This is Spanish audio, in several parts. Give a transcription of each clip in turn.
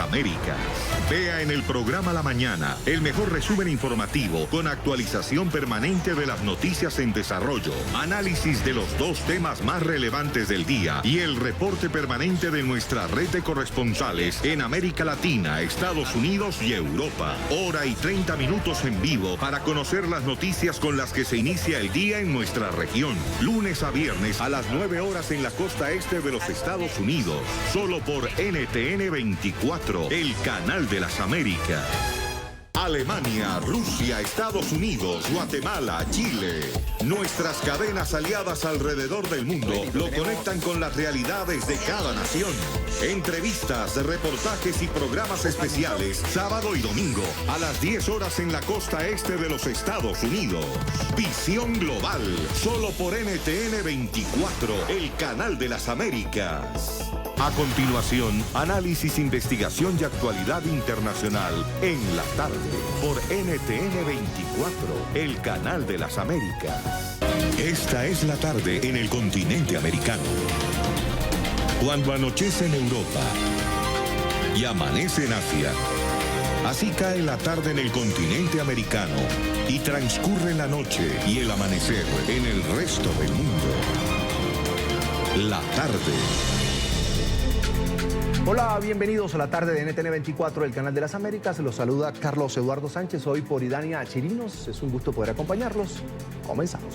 América. Vea en el programa La Mañana el mejor resumen informativo con actualización permanente de las noticias en desarrollo, análisis de los dos temas más relevantes del día y el reporte permanente de nuestra red de corresponsales en América Latina, Estados Unidos y Europa. Hora y 30 minutos en vivo para conocer las noticias con las que se inicia el día en nuestra región. Lunes a viernes a las 9 horas en la costa este de los Estados Unidos. Solo por NTN 24, el canal de las Américas. Alemania, Rusia, Estados Unidos, Guatemala, Chile. Nuestras cadenas aliadas alrededor del mundo lo conectan con las realidades de cada nación. Entrevistas, reportajes y programas especiales sábado y domingo a las 10 horas en la costa este de los Estados Unidos. Visión Global, solo por NTN 24, el canal de las Américas. A continuación, análisis, investigación y actualidad internacional en la tarde por NTN 24, el canal de las Américas. Esta es la tarde en el continente americano. Cuando anochece en Europa y amanece en Asia, así cae la tarde en el continente americano y transcurre la noche y el amanecer en el resto del mundo. La tarde. Hola, bienvenidos a la tarde de NTN 24, el canal de las Américas. Los saluda Carlos Eduardo Sánchez, hoy por Idania Chirinos. Es un gusto poder acompañarlos. Comenzamos.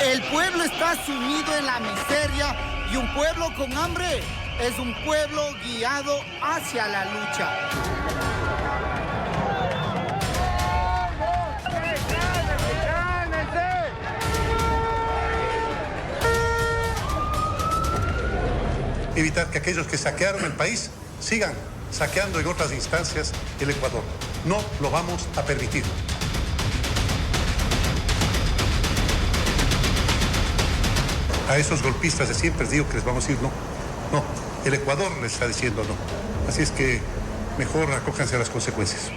El pueblo está sumido en la miseria y un pueblo con hambre es un pueblo guiado hacia la lucha. Evitar que aquellos que saquearon el país sigan saqueando en otras instancias el Ecuador. No lo vamos a permitir. A esos golpistas de siempre les digo que les vamos a decir no. No, el Ecuador les está diciendo no. Así es que mejor acójanse a las consecuencias.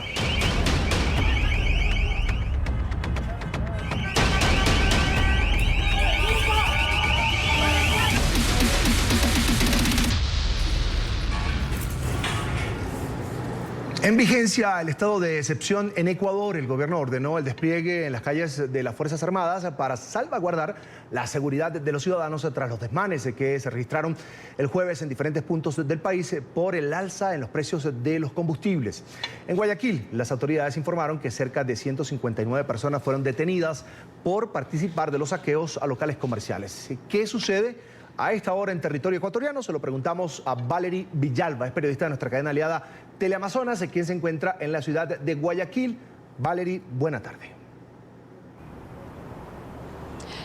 En vigencia el estado de excepción en Ecuador, el gobierno ordenó el despliegue en las calles de las Fuerzas Armadas para salvaguardar la seguridad de los ciudadanos tras los desmanes que se registraron el jueves en diferentes puntos del país por el alza en los precios de los combustibles. En Guayaquil, las autoridades informaron que cerca de 159 personas fueron detenidas por participar de los saqueos a locales comerciales. ¿Qué sucede a esta hora en territorio ecuatoriano? Se lo preguntamos a Valery Villalba, es periodista de nuestra cadena aliada Teleamazonas, quien se encuentra en la ciudad de Guayaquil. Valery, buena tarde.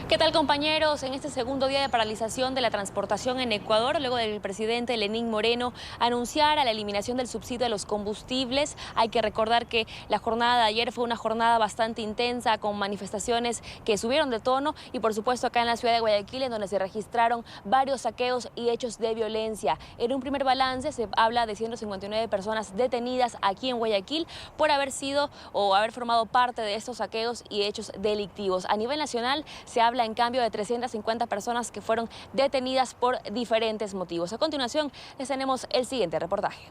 ¿Qué tal, compañeros? En este segundo día de paralización de la transportación en Ecuador, luego del presidente Lenín Moreno anunciara la eliminación del subsidio a los combustibles, hay que recordar que la jornada de ayer fue una jornada bastante intensa, con manifestaciones que subieron de tono y, por supuesto, acá en la ciudad de Guayaquil, en donde se registraron varios saqueos y hechos de violencia. En un primer balance se habla de 159 personas detenidas aquí en Guayaquil por haber sido o haber formado parte de estos saqueos y hechos delictivos. A nivel nacional se habla en cambio de 350 personas que fueron detenidas por diferentes motivos. A continuación les tenemos el siguiente reportaje.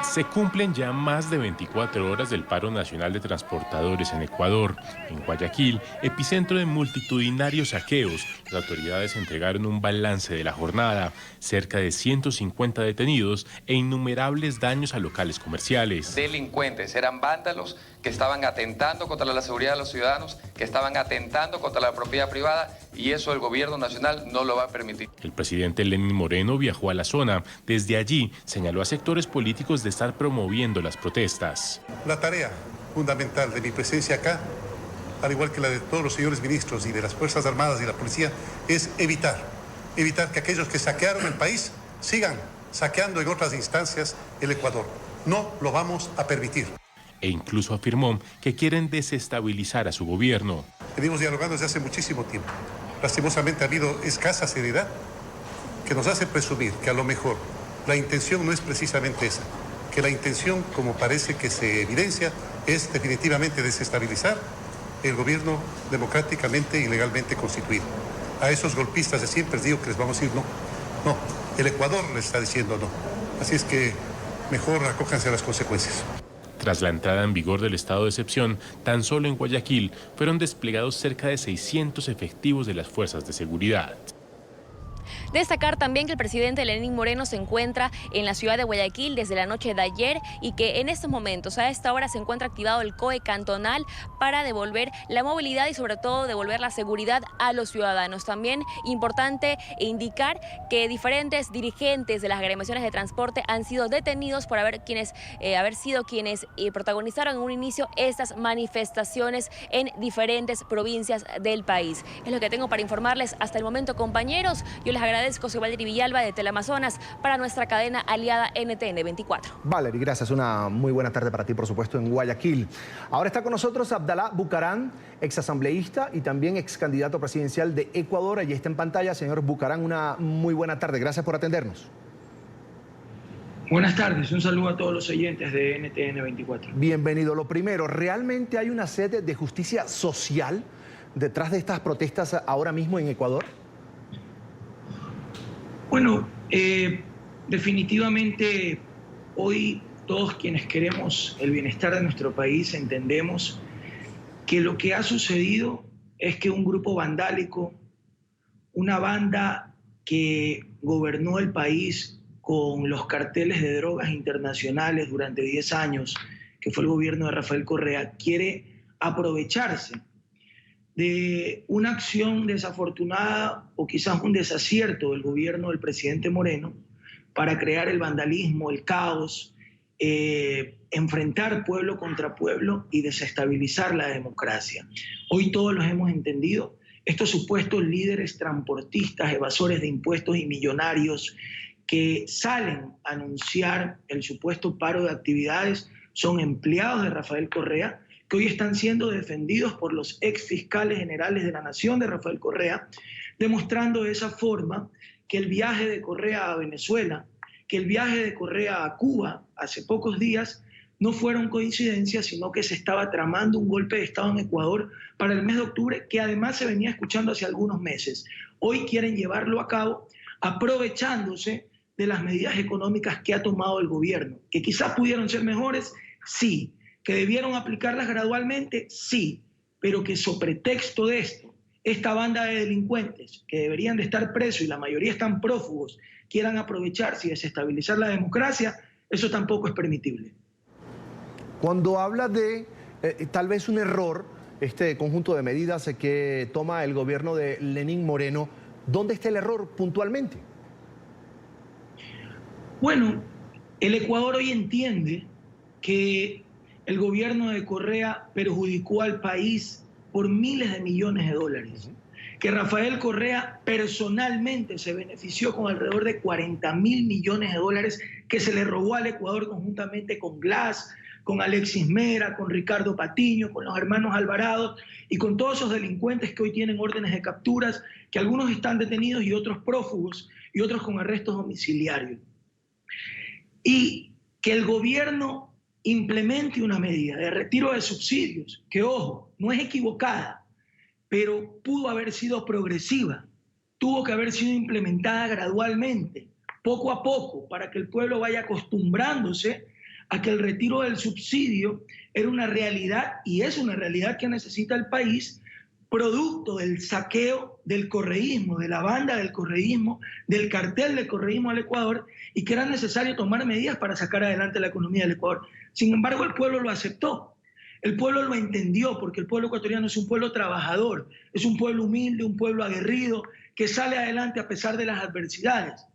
Se cumplen ya más de 24 horas del paro nacional de transportadores en Ecuador. En Guayaquil, epicentro de multitudinarios saqueos, las autoridades entregaron un balance de la jornada, cerca de 150 detenidos e innumerables daños a locales comerciales. Delincuentes, eran vándalos que estaban atentando contra la seguridad de los ciudadanos, que estaban atentando contra la propiedad privada, y eso el gobierno nacional no lo va a permitir. El presidente Lenín Moreno viajó a la zona. Desde allí señaló a sectores políticos de estar promoviendo las protestas. La tarea fundamental de mi presencia acá, al igual que la de todos los señores ministros y de las Fuerzas Armadas y la Policía, es evitar que aquellos que saquearon el país sigan saqueando en otras instancias el Ecuador. No lo vamos a permitir. E incluso afirmó que quieren desestabilizar a su gobierno. Venimos dialogando desde hace muchísimo tiempo. Lastimosamente ha habido escasa seriedad que nos hace presumir que a lo mejor la intención no es precisamente esa, que la intención, como parece que se evidencia, es definitivamente desestabilizar el gobierno democráticamente y legalmente constituido. A esos golpistas de siempre les digo que les vamos a decir no. No, el Ecuador les está diciendo no. Así es que mejor acójanse a las consecuencias. Tras la entrada en vigor del estado de excepción, tan solo en Guayaquil fueron desplegados cerca de 600 efectivos de las fuerzas de seguridad. Destacar también que el presidente Lenín Moreno se encuentra en la ciudad de Guayaquil desde la noche de ayer y que en estos momentos, a esta hora, se encuentra activado el COE cantonal para devolver la movilidad y sobre todo devolver la seguridad a los ciudadanos. También importante indicar que diferentes dirigentes de las agremiaciones de transporte han sido detenidos por haber sido quienes protagonizaron en un inicio estas manifestaciones en diferentes provincias del país. Es lo que tengo para informarles hasta el momento, compañeros. Yo les agradezco. Soy Valery Villalba de Teleamazonas para nuestra cadena aliada NTN 24. Valery, gracias. Una muy buena tarde para ti, por supuesto, en Guayaquil. Ahora está con nosotros Abdalá Bucaram, exasambleísta y también ex candidato presidencial de Ecuador. Allí está en pantalla. Señor Bucaram, una muy buena tarde. Gracias por atendernos. Buenas tardes. Un saludo a todos los oyentes de NTN 24. Bienvenido. Lo primero, ¿realmente hay una sed de justicia social detrás de estas protestas ahora mismo en Ecuador? Bueno, definitivamente hoy todos quienes queremos el bienestar de nuestro país entendemos que lo que ha sucedido es que un grupo vandálico, una banda que gobernó el país con los carteles de drogas internacionales durante 10 años, que fue el gobierno de Rafael Correa, quiere aprovecharse de una acción desafortunada o quizás un desacierto del gobierno del presidente Moreno para crear el vandalismo, el caos, enfrentar pueblo contra pueblo y desestabilizar la democracia. Hoy todos los hemos entendido. Estos supuestos líderes transportistas, evasores de impuestos y millonarios que salen a anunciar el supuesto paro de actividades son empleados de Rafael Correa, que hoy están siendo defendidos por los ex fiscales generales de la Nación de Rafael Correa, demostrando de esa forma que el viaje de Correa a Venezuela, que el viaje de Correa a Cuba hace pocos días no fueron coincidencias, sino que se estaba tramando un golpe de Estado en Ecuador para el mes de octubre, que además se venía escuchando hace algunos meses. Hoy quieren llevarlo a cabo aprovechándose de las medidas económicas que ha tomado el gobierno, que quizás pudieron ser mejores, sí, que debieron aplicarlas gradualmente, sí, pero que sobre pretexto de esto, esta banda de delincuentes que deberían de estar presos y la mayoría están prófugos, quieran aprovecharse y desestabilizar la democracia, eso tampoco es permitible. Cuando habla de tal vez un error, este conjunto de medidas que toma el gobierno de Lenín Moreno, ¿dónde está el error puntualmente? Bueno, el Ecuador hoy entiende que el gobierno de Correa perjudicó al país por miles de millones de dólares, que Rafael Correa personalmente se benefició con alrededor de 40.000 millones de dólares que se le robó al Ecuador conjuntamente con Glass, con Alexis Mera, con Ricardo Patiño, con los hermanos Alvarado y con todos esos delincuentes que hoy tienen órdenes de capturas, que algunos están detenidos y otros prófugos y otros con arrestos domiciliarios. Y que el gobierno implemente una medida de retiro de subsidios, que ojo, no es equivocada, pero pudo haber sido progresiva, tuvo que haber sido implementada gradualmente, poco a poco, para que el pueblo vaya acostumbrándose a que el retiro del subsidio era una realidad y es una realidad que necesita el país, producto del saqueo del correísmo, de la banda del correísmo, del cartel del correísmo al Ecuador, y que era necesario tomar medidas para sacar adelante la economía del Ecuador. Sin embargo, el pueblo lo aceptó, el pueblo lo entendió, porque el pueblo ecuatoriano es un pueblo trabajador, es un pueblo humilde, un pueblo aguerrido, que sale adelante a pesar de las adversidades.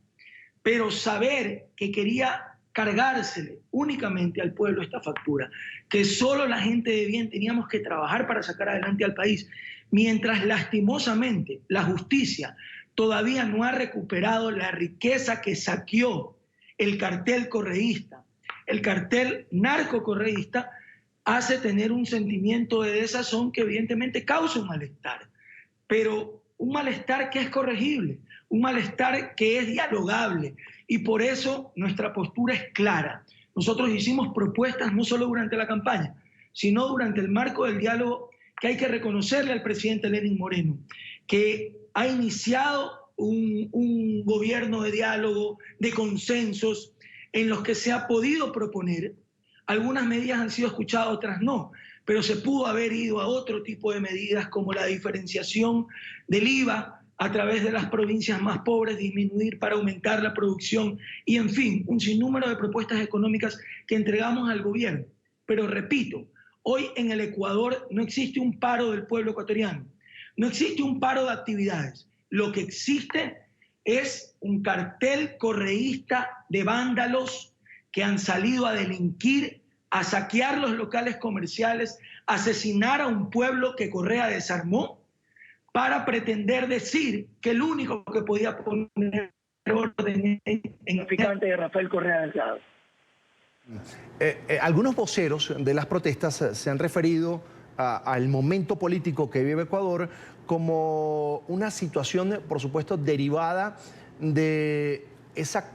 Pero saber que quería cargársele únicamente al pueblo esta factura, que solo la gente de bien teníamos que trabajar para sacar adelante al país, mientras lastimosamente la justicia todavía no ha recuperado la riqueza que saqueó el cartel correísta, el cartel narcocorreísta, hace tener un sentimiento de desazón que evidentemente causa un malestar, pero un malestar que es corregible, un malestar que es dialogable, y por eso nuestra postura es clara. Nosotros hicimos propuestas no solo durante la campaña, sino durante el marco del diálogo que hay que reconocerle al presidente Lenín Moreno, que ha iniciado un gobierno de diálogo, de consensos, en los que se ha podido proponer. Algunas medidas han sido escuchadas, otras no, pero se pudo haber ido a otro tipo de medidas como la diferenciación del IVA a través de las provincias más pobres, disminuir para aumentar la producción y, en fin, un sinnúmero de propuestas económicas que entregamos al gobierno. Pero repito, hoy en el Ecuador no existe un paro del pueblo ecuatoriano, no existe un paro de actividades. Lo que existe es un cartel correísta de vándalos que han salido a delinquir, a saquear los locales comerciales, a asesinar a un pueblo que Correa desarmó, para pretender decir que el único que podía poner orden en el picante de Rafael Correa Delgado. Algunos voceros de las protestas se han referido al momento político que vive Ecuador como una situación, por supuesto, derivada de esa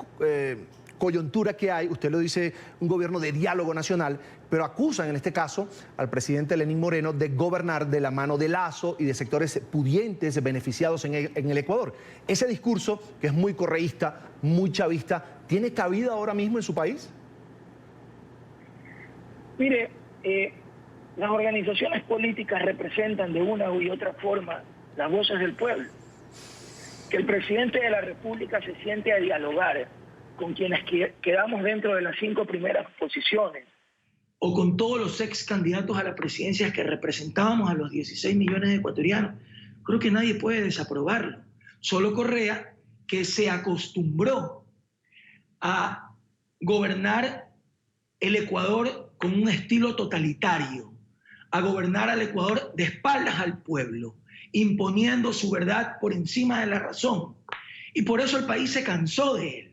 coyuntura que hay. Usted lo dice, un gobierno de diálogo nacional, pero acusan en este caso al presidente Lenín Moreno de gobernar de la mano de Lazo y de sectores pudientes beneficiados en el Ecuador. Ese discurso, que es muy correísta, muy chavista, ¿tiene cabida ahora mismo en su país? Mire, las organizaciones políticas representan de una u otra forma las voces del pueblo. Que el presidente de la República se siente a dialogar con quienes quedamos dentro de las 5 primeras posiciones, o con todos los ex candidatos a la presidencia que representábamos a los 16 millones de ecuatorianos, creo que nadie puede desaprobarlo. Solo Correa, que se acostumbró a gobernar el Ecuador con un estilo totalitario, a gobernar al Ecuador de espaldas al pueblo, imponiendo su verdad por encima de la razón. Y por eso el país se cansó de él.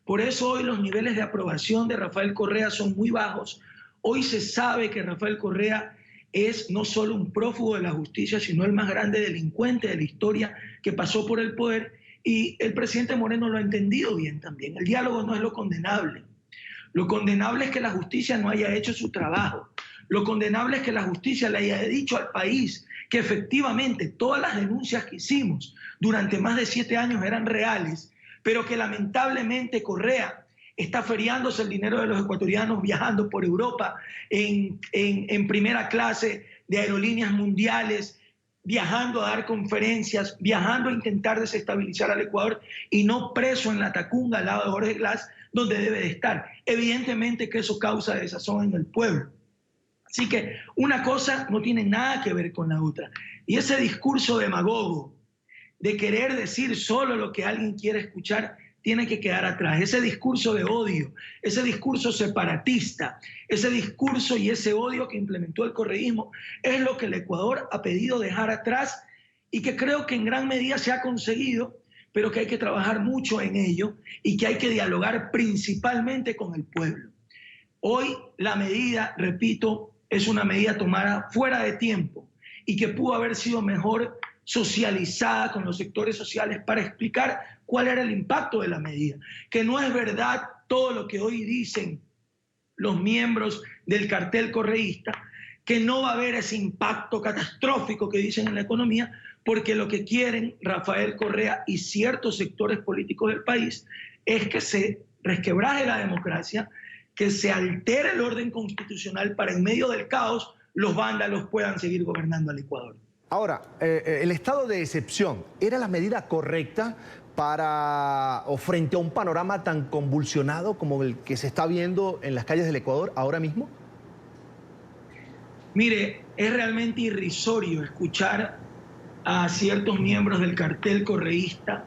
Por eso hoy los niveles de aprobación de Rafael Correa son muy bajos. Hoy se sabe que Rafael Correa es no solo un prófugo de la justicia, sino el más grande delincuente de la historia que pasó por el poder. Y el presidente Moreno lo ha entendido bien también. El diálogo no es lo condenable. Lo condenable es que la justicia no haya hecho su trabajo. Lo condenable es que la justicia le haya dicho al país que efectivamente todas las denuncias que hicimos durante más de 7 años eran reales, pero que lamentablemente Correa está feriándose el dinero de los ecuatorianos viajando por Europa en primera clase de aerolíneas mundiales, viajando a dar conferencias, viajando a intentar desestabilizar al Ecuador y no preso en la Tacunga al lado de Jorge Glass, donde debe de estar. Evidentemente que eso causa desazón en el pueblo. Así que una cosa no tiene nada que ver con la otra. Y ese discurso demagogo de querer decir solo lo que alguien quiere escuchar tiene que quedar atrás. Ese discurso de odio, ese discurso separatista, ese discurso y ese odio que implementó el correísmo es lo que el Ecuador ha pedido dejar atrás y que creo que en gran medida se ha conseguido, pero que hay que trabajar mucho en ello y que hay que dialogar principalmente con el pueblo. Hoy la medida, repito, es una medida tomada fuera de tiempo y que pudo haber sido mejor socializada con los sectores sociales para explicar cuál era el impacto de la medida. Que no es verdad todo lo que hoy dicen los miembros del cartel correísta, que no va a haber ese impacto catastrófico que dicen en la economía, porque lo que quieren Rafael Correa y ciertos sectores políticos del país es que se resquebraje la democracia, que se altere el orden constitucional para en medio del caos los vándalos puedan seguir gobernando al Ecuador. Ahora, el estado de excepción, ¿era la medida correcta para o frente a un panorama tan convulsionado como el que se está viendo en las calles del Ecuador ahora mismo? Mire, es realmente irrisorio escuchar a ciertos miembros del cartel correísta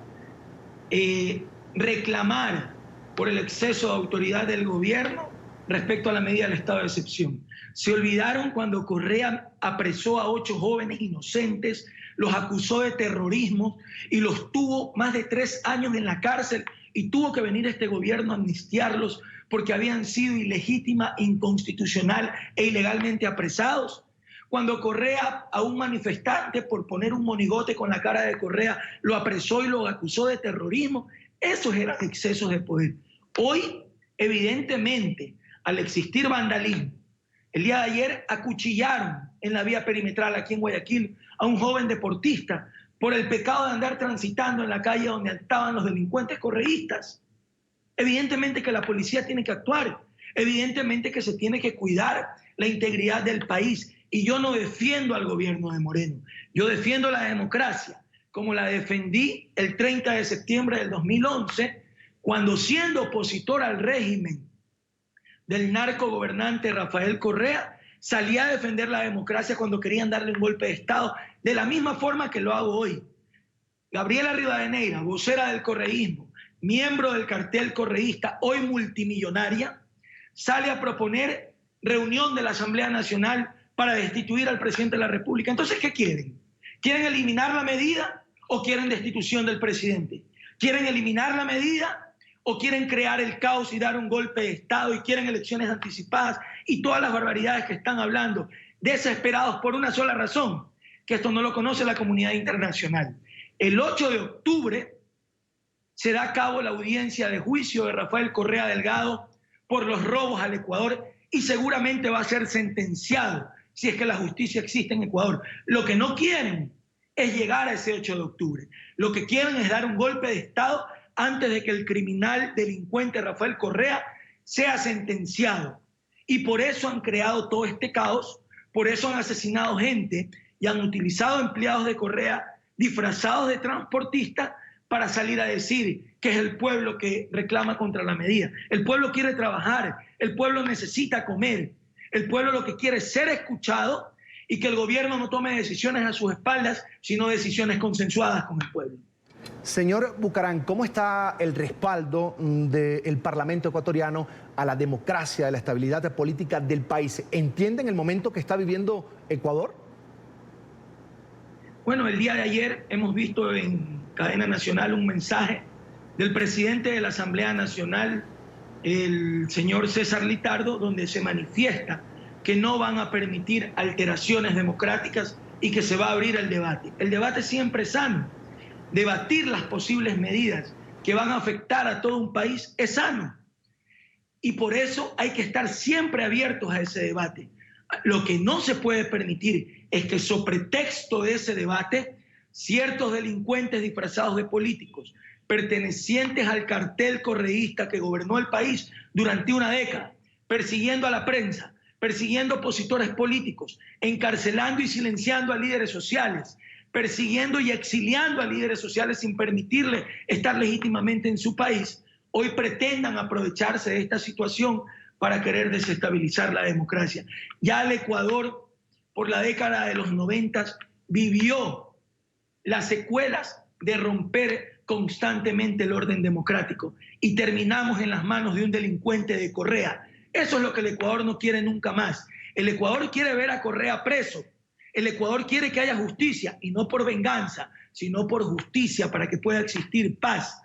reclamar por el exceso de autoridad del gobierno respecto a la medida del estado de excepción. Se olvidaron cuando Correa apresó a 8 jóvenes inocentes, los acusó de terrorismo y los tuvo más de 3 años en la cárcel y tuvo que venir este gobierno a amnistiarlos porque habían sido ilegítima, inconstitucional e ilegalmente apresados. Cuando Correa a un manifestante por poner un monigote con la cara de Correa lo apresó y lo acusó de terrorismo, esos eran excesos de poder. Hoy, evidentemente, al existir vandalismo, el día de ayer acuchillaron en la vía perimetral aquí en Guayaquil a un joven deportista por el pecado de andar transitando en la calle donde estaban los delincuentes correístas. Evidentemente que la policía tiene que actuar, evidentemente que se tiene que cuidar la integridad del país. Y yo no defiendo al gobierno de Moreno, yo defiendo la democracia, como la defendí el 30 de septiembre del 2011, cuando siendo opositor al régimen del narcogobernante Rafael Correa, salí a defender la democracia cuando querían darle un golpe de Estado, de la misma forma que lo hago hoy. Gabriela Rivadeneira, vocera del correísmo, miembro del cartel correísta, hoy multimillonaria, sale a proponer reunión de la Asamblea Nacional para destituir al presidente de la República. Entonces, ¿qué quieren? ¿Quieren eliminar la medida o quieren destitución del presidente? ¿Quieren eliminar la medida o quieren crear el caos y dar un golpe de Estado y quieren elecciones anticipadas y todas las barbaridades que están hablando, desesperados por una sola razón, que esto no lo conoce la comunidad internacional? El 8 de octubre se da a cabo la audiencia de juicio de Rafael Correa Delgado por los robos al Ecuador y seguramente va a ser sentenciado si es que la justicia existe en Ecuador. Lo que no quieren es llegar a ese 8 de octubre. Lo que quieren es dar un golpe de Estado antes de que el criminal delincuente Rafael Correa sea sentenciado. Y por eso han creado todo este caos, por eso han asesinado gente y han utilizado empleados de Correa disfrazados de transportistas para salir a decir que es el pueblo que reclama contra la medida. El pueblo quiere trabajar, el pueblo necesita comer, el pueblo lo que quiere es ser escuchado y que el gobierno no tome decisiones a sus espaldas, sino decisiones consensuadas con el pueblo. Señor Bucaram, ¿cómo está el respaldo del Parlamento ecuatoriano a la democracia, a la estabilidad política del país? ¿Entienden el momento que está viviendo Ecuador? Bueno, el día de ayer hemos visto en cadena nacional un mensaje del presidente de la Asamblea Nacional, el señor César Litardo, donde se manifiesta que no van a permitir alteraciones democráticas y que se va a abrir el debate. El debate siempre es sano. Debatir las posibles medidas que van a afectar a todo un país es sano. Y por eso hay que estar siempre abiertos a ese debate. Lo que no se puede permitir es que sobre pretexto de ese debate, ciertos delincuentes disfrazados de políticos, pertenecientes al cartel correísta que gobernó el país durante una década, persiguiendo a la prensa, persiguiendo opositores políticos, encarcelando y silenciando a líderes sociales, persiguiendo y exiliando a líderes sociales sin permitirle estar legítimamente en su país, hoy pretendan aprovecharse de esta situación para querer desestabilizar la democracia. Ya el Ecuador, por la década de los 90, vivió las secuelas de romper constantemente el orden democrático y terminamos en las manos de un delincuente de Correa. Eso es lo que el Ecuador no quiere nunca más. El Ecuador quiere ver a Correa preso. El Ecuador quiere que haya justicia, y no por venganza, sino por justicia, para que pueda existir paz.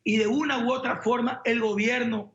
Y de una u otra forma, el gobierno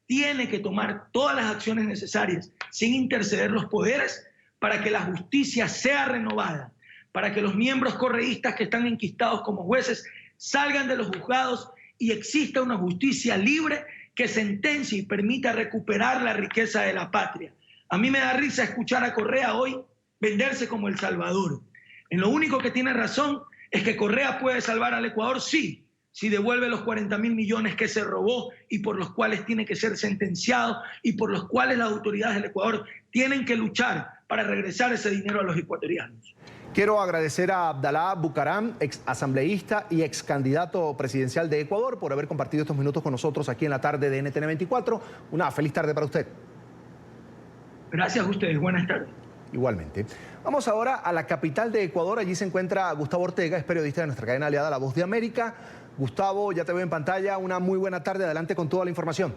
tiene que tomar todas las acciones necesarias, sin interceder los poderes, para que la justicia sea renovada, para que los miembros correístas que están enquistados como jueces salgan de los juzgados y exista una justicia libre que sentencie y permita recuperar la riqueza de la patria. A mí me da risa escuchar a Correa hoy venderse como El Salvador. En lo único que tiene razón es que Correa puede salvar al Ecuador, sí, si devuelve los 40.000 millones que se robó y por los cuales tiene que ser sentenciado y por los cuales las autoridades del Ecuador tienen que luchar para regresar ese dinero a los ecuatorianos. Quiero agradecer a Abdalá Bucaram, ex asambleísta y ex candidato presidencial de Ecuador, por haber compartido estos minutos con nosotros aquí en la tarde de NTN 24. Una feliz tarde para usted. Gracias a ustedes. Buenas tardes. Igualmente. Vamos ahora a la capital de Ecuador. Allí se encuentra Gustavo Ortega, es periodista de nuestra cadena aliada La Voz de América. Gustavo, ya te veo en pantalla. Una muy buena tarde. Adelante con toda la información.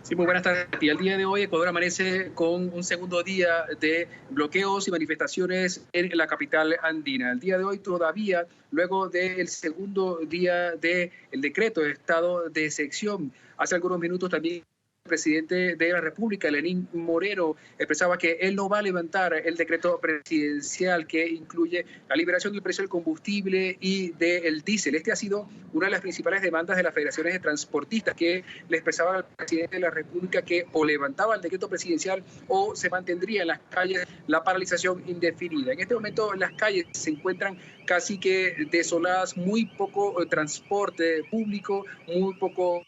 Sí, muy buenas tardes. Y el día de hoy Ecuador amanece con un segundo día de bloqueos y manifestaciones en la capital andina. El día de hoy todavía, luego del segundo día del decreto de estado de excepción, hace algunos minutos también presidente de la República, Lenín Moreno, expresaba que él no va a levantar el decreto presidencial que incluye la liberación del precio del combustible y del diésel. Este ha sido una de las principales demandas de las federaciones de transportistas, que le expresaban al presidente de la República que o levantaba el decreto presidencial o se mantendría en las calles la paralización indefinida. En este momento las calles se encuentran casi que desoladas, muy poco transporte público, muy poco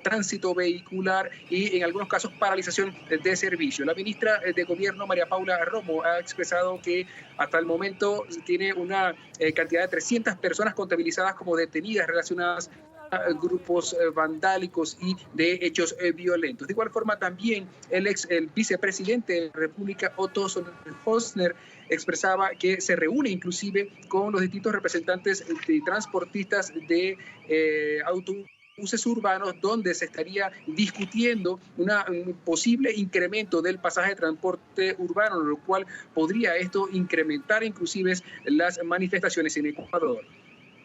tránsito vehicular y en algunos casos paralización de servicio. La ministra de Gobierno, María Paula Romo, ha expresado que hasta el momento tiene una cantidad de 300 personas contabilizadas como detenidas relacionadas a grupos vandálicos y de hechos violentos. De igual forma, también el vicepresidente de la República, Otto Hosner, expresaba que se reúne inclusive con los distintos representantes de transportistas de autobuses urbanos, donde se estaría discutiendo un posible incremento del pasaje de transporte urbano, lo cual podría esto incrementar inclusive las manifestaciones en Ecuador.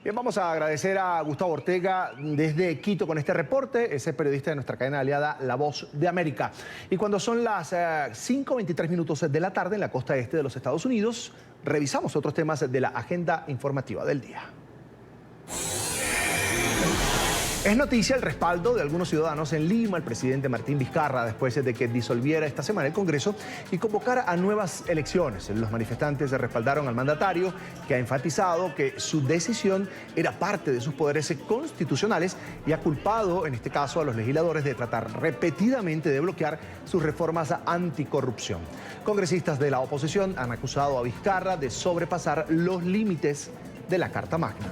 Bien, vamos a agradecer a Gustavo Ortega desde Quito con este reporte. Ese periodista de nuestra cadena aliada La Voz de América. Y cuando son las 5:23 minutos de la tarde en la costa este de los Estados Unidos, revisamos otros temas de la agenda informativa del día. Es noticia el respaldo de algunos ciudadanos en Lima al presidente Martín Vizcarra después de que disolviera esta semana el Congreso y convocara a nuevas elecciones. Los manifestantes respaldaron al mandatario, que ha enfatizado que su decisión era parte de sus poderes constitucionales y ha culpado, en este caso, a los legisladores de tratar repetidamente de bloquear sus reformas anticorrupción. Congresistas de la oposición han acusado a Vizcarra de sobrepasar los límites de la Carta Magna.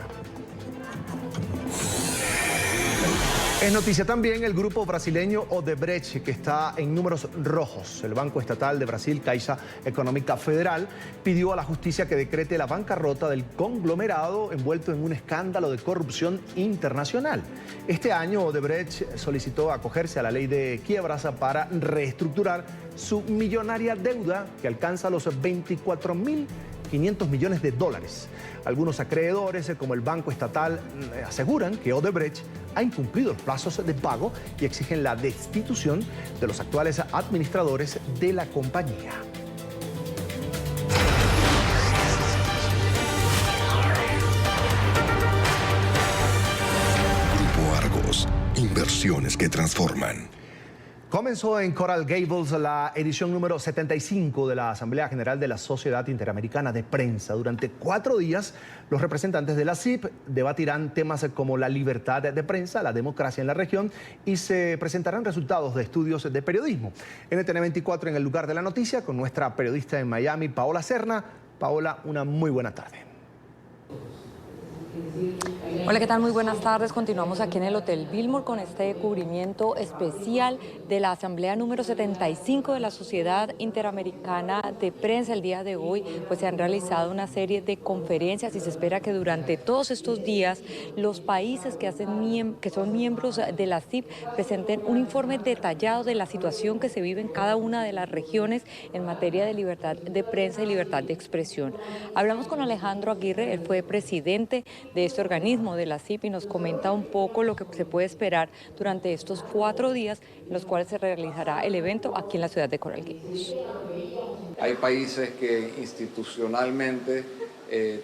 Es noticia también el grupo brasileño Odebrecht, que está en números rojos. El Banco Estatal de Brasil, Caixa Econômica Federal, pidió a la justicia que decrete la bancarrota del conglomerado envuelto en un escándalo de corrupción internacional. Este año Odebrecht solicitó acogerse a la ley de quiebras para reestructurar su millonaria deuda, que alcanza los 24.500 millones de dólares. Algunos acreedores, como el Banco Estatal, aseguran que Odebrecht ha incumplido los plazos de pago y exigen la destitución de los actuales administradores de la compañía. Grupo Argos, inversiones que transforman. Comenzó en Coral Gables la edición número 75 de la Asamblea General de la Sociedad Interamericana de Prensa. Durante 4 días, los representantes de la CIP debatirán temas como la libertad de prensa, la democracia en la región y se presentarán resultados de estudios de periodismo. NTN 24 en el lugar de la noticia con nuestra periodista en Miami, Paola Serna. Paola, una muy buena tarde. Hola, ¿qué tal? Muy buenas tardes. Continuamos aquí en el Hotel Billmore con este cubrimiento especial de la Asamblea número 75 de la Sociedad Interamericana de Prensa. El día de hoy pues se han realizado una serie de conferencias y se espera que durante todos estos días los países que son miembros de la CIP presenten un informe detallado de la situación que se vive en cada una de las regiones en materia de libertad de prensa y libertad de expresión. Hablamos con Alejandro Aguirre, él fue presidente de este organismo de la CIP y nos comenta un poco lo que se puede esperar durante estos 4 días en los cuales se realizará el evento aquí en la ciudad de Coral Gables. Hay países que institucionalmente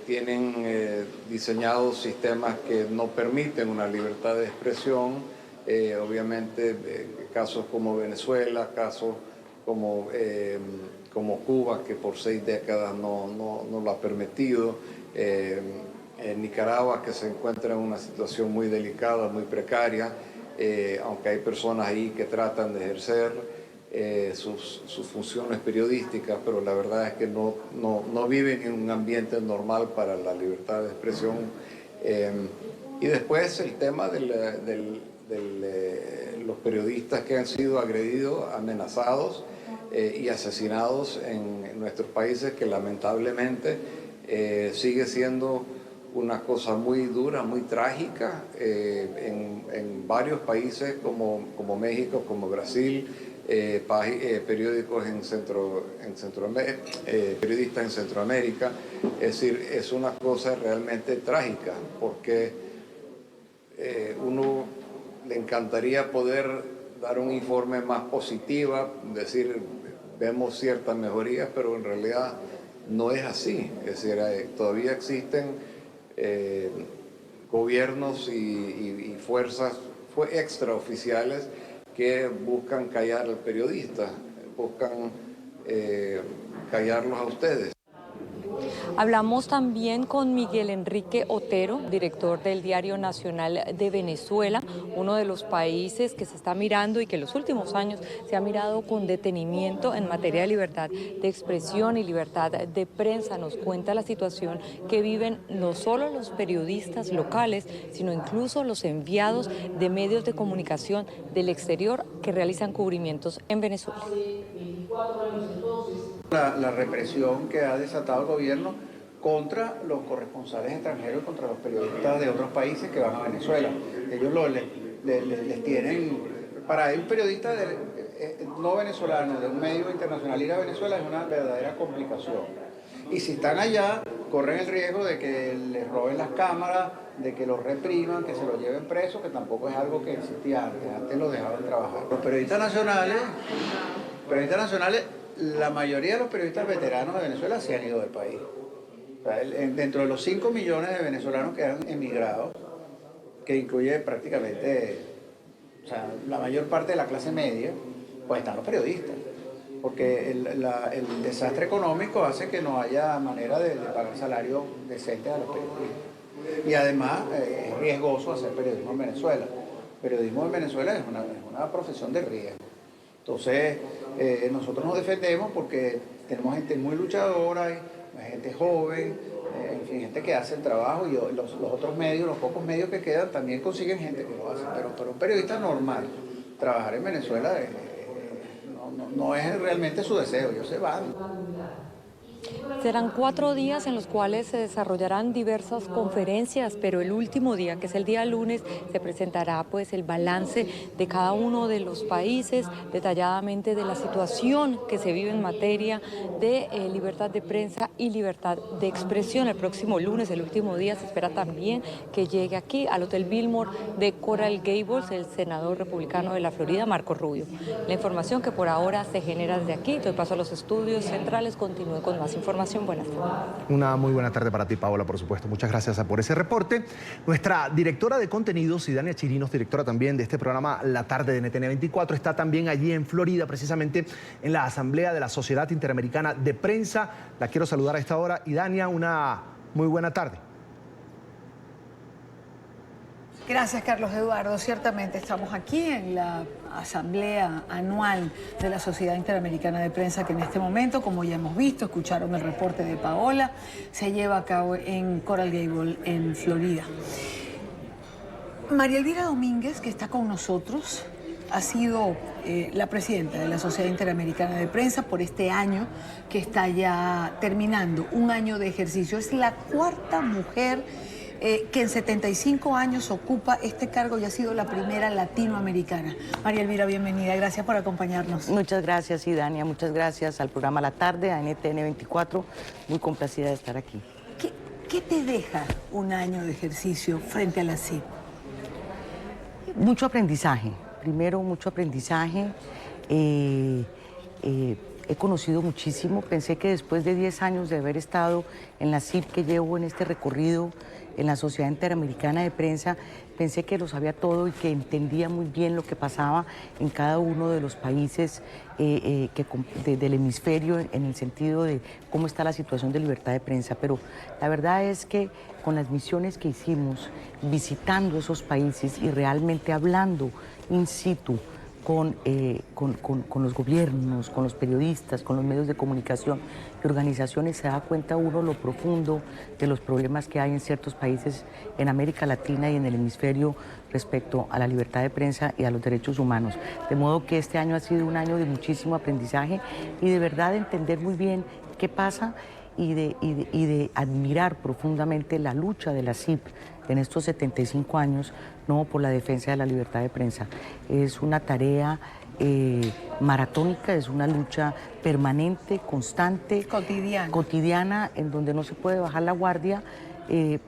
tienen diseñados sistemas que no permiten una libertad de expresión, obviamente casos como Venezuela, casos como Cuba, que por 6 décadas no lo ha permitido, en Nicaragua, que se encuentra en una situación muy delicada, muy precaria, aunque hay personas ahí que tratan de ejercer sus funciones periodísticas, pero la verdad es que no viven en un ambiente normal para la libertad de expresión. Y después el tema de los periodistas que han sido agredidos, amenazados y asesinados en nuestros países, que lamentablemente sigue siendo una cosa muy dura, muy trágica en varios países como México, como Brasil, periódicos periodistas en Centroamérica. Es decir, es una cosa realmente trágica, porque uno le encantaría poder dar un informe más positiva, decir, vemos ciertas mejorías, pero en realidad no es así. Es decir, todavía existen gobiernos y fuerzas extraoficiales que buscan callar al periodista, buscan callarlos a ustedes. Hablamos también con Miguel Enrique Otero, director del Diario Nacional de Venezuela, uno de los países que se está mirando y que en los últimos años se ha mirado con detenimiento en materia de libertad de expresión y libertad de prensa. Nos cuenta la situación que viven no solo los periodistas locales, sino incluso los enviados de medios de comunicación del exterior que realizan cubrimientos en Venezuela. La represión que ha desatado el gobierno contra los corresponsales extranjeros y contra los periodistas de otros países que van a Venezuela. Ellos les tienen, para un periodista no venezolano de un medio internacional ir a Venezuela es una verdadera complicación. Y si están allá, corren el riesgo de que les roben las cámaras, de que los repriman, que se los lleven presos, que tampoco es algo que existía antes. Antes los dejaban trabajar. Los periodistas nacionales, la mayoría de los periodistas veteranos de Venezuela se han ido del país. O sea, dentro de los 5 millones de venezolanos que han emigrado, que incluye prácticamente, o sea, la mayor parte de la clase media, pues están los periodistas. Porque el desastre económico hace que no haya manera de pagar salario decente a los periodistas. Y además es riesgoso hacer periodismo en Venezuela. El periodismo en Venezuela es una profesión de riesgo. Entonces, nosotros nos defendemos porque tenemos gente muy luchadora, gente joven, en fin, gente que hace el trabajo y los otros medios, los pocos medios que quedan también consiguen gente que lo hace. Pero un periodista normal, trabajar en Venezuela no es realmente su deseo, ellos se van. Serán 4 días en los cuales se desarrollarán diversas conferencias, pero el último día, que es el día lunes, se presentará pues el balance de cada uno de los países, detalladamente de la situación que se vive en materia de libertad de prensa y libertad de expresión. El próximo lunes, el último día, se espera también que llegue aquí al Hotel Biltmore de Coral Gables el senador republicano de la Florida, Marco Rubio. La información que por ahora se genera desde aquí, doy paso a los estudios centrales, continúe con más información. Buenas tardes. Una muy buena tarde para ti, Paola, por supuesto. Muchas gracias por ese reporte. Nuestra directora de contenidos, Idania Chirinos, directora también de este programa La Tarde de NTN 24, está también allí en Florida, precisamente en la Asamblea de la Sociedad Interamericana de Prensa. La quiero saludar a esta hora. Idania, una muy buena tarde. Gracias, Carlos Eduardo. Ciertamente estamos aquí en la Asamblea Anual de la Sociedad Interamericana de Prensa, que en este momento, como ya hemos visto, escucharon el reporte de Paola, se lleva a cabo en Coral Gables, en Florida. María Elvira Domínguez, que está con nosotros, ha sido la presidenta de la Sociedad Interamericana de Prensa por este año que está ya terminando, un año de ejercicio. Es la 4ª mujer que en 75 años ocupa este cargo y ha sido la primera latinoamericana. María Elvira, bienvenida. Gracias por acompañarnos. Muchas gracias, Idania. Muchas gracias al programa La Tarde, a NTN 24. Muy complacida de estar aquí. ¿Qué te deja un año de ejercicio frente a la CIP? Mucho aprendizaje. Primero, mucho aprendizaje. He conocido muchísimo. Pensé que después de 10 años de haber estado en la CIP que llevo en este recorrido en la Sociedad Interamericana de Prensa, pensé que lo sabía todo y que entendía muy bien lo que pasaba en cada uno de los países del hemisferio, en el sentido de cómo está la situación de libertad de prensa. Pero la verdad es que con las misiones que hicimos, visitando esos países y realmente hablando in situ con los gobiernos, con los periodistas, con los medios de comunicación y organizaciones, se da cuenta uno lo profundo de los problemas que hay en ciertos países en América Latina y en el hemisferio respecto a la libertad de prensa y a los derechos humanos. De modo que este año ha sido un año de muchísimo aprendizaje y de verdad de entender muy bien qué pasa y de admirar profundamente la lucha de la CIP en estos 75 años, no por la defensa de la libertad de prensa. Es una tarea maratónica, es una lucha permanente, constante, cotidiana, en donde no se puede bajar la guardia,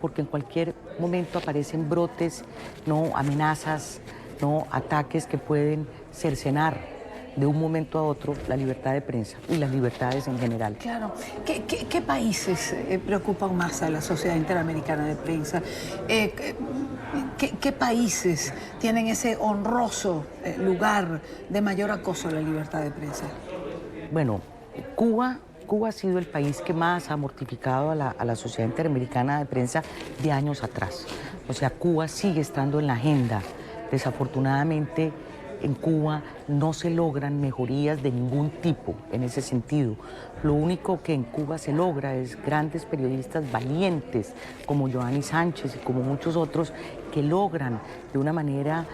porque en cualquier momento aparecen brotes, no amenazas, ¿no? Ataques que pueden cercenar de un momento a otro la libertad de prensa y las libertades en general. Claro. ¿Qué países preocupan más a la Sociedad Interamericana de Prensa? ¿Qué países tienen ese honroso lugar de mayor acoso a la libertad de prensa? Bueno, Cuba ha sido el país que más ha mortificado a la Sociedad Interamericana de Prensa de años atrás. O sea, Cuba sigue estando en la agenda. Desafortunadamente, en Cuba no se logran mejorías de ningún tipo en ese sentido. Lo único que en Cuba se logra es grandes periodistas valientes como Joanny Sánchez y como muchos otros que logran de una manera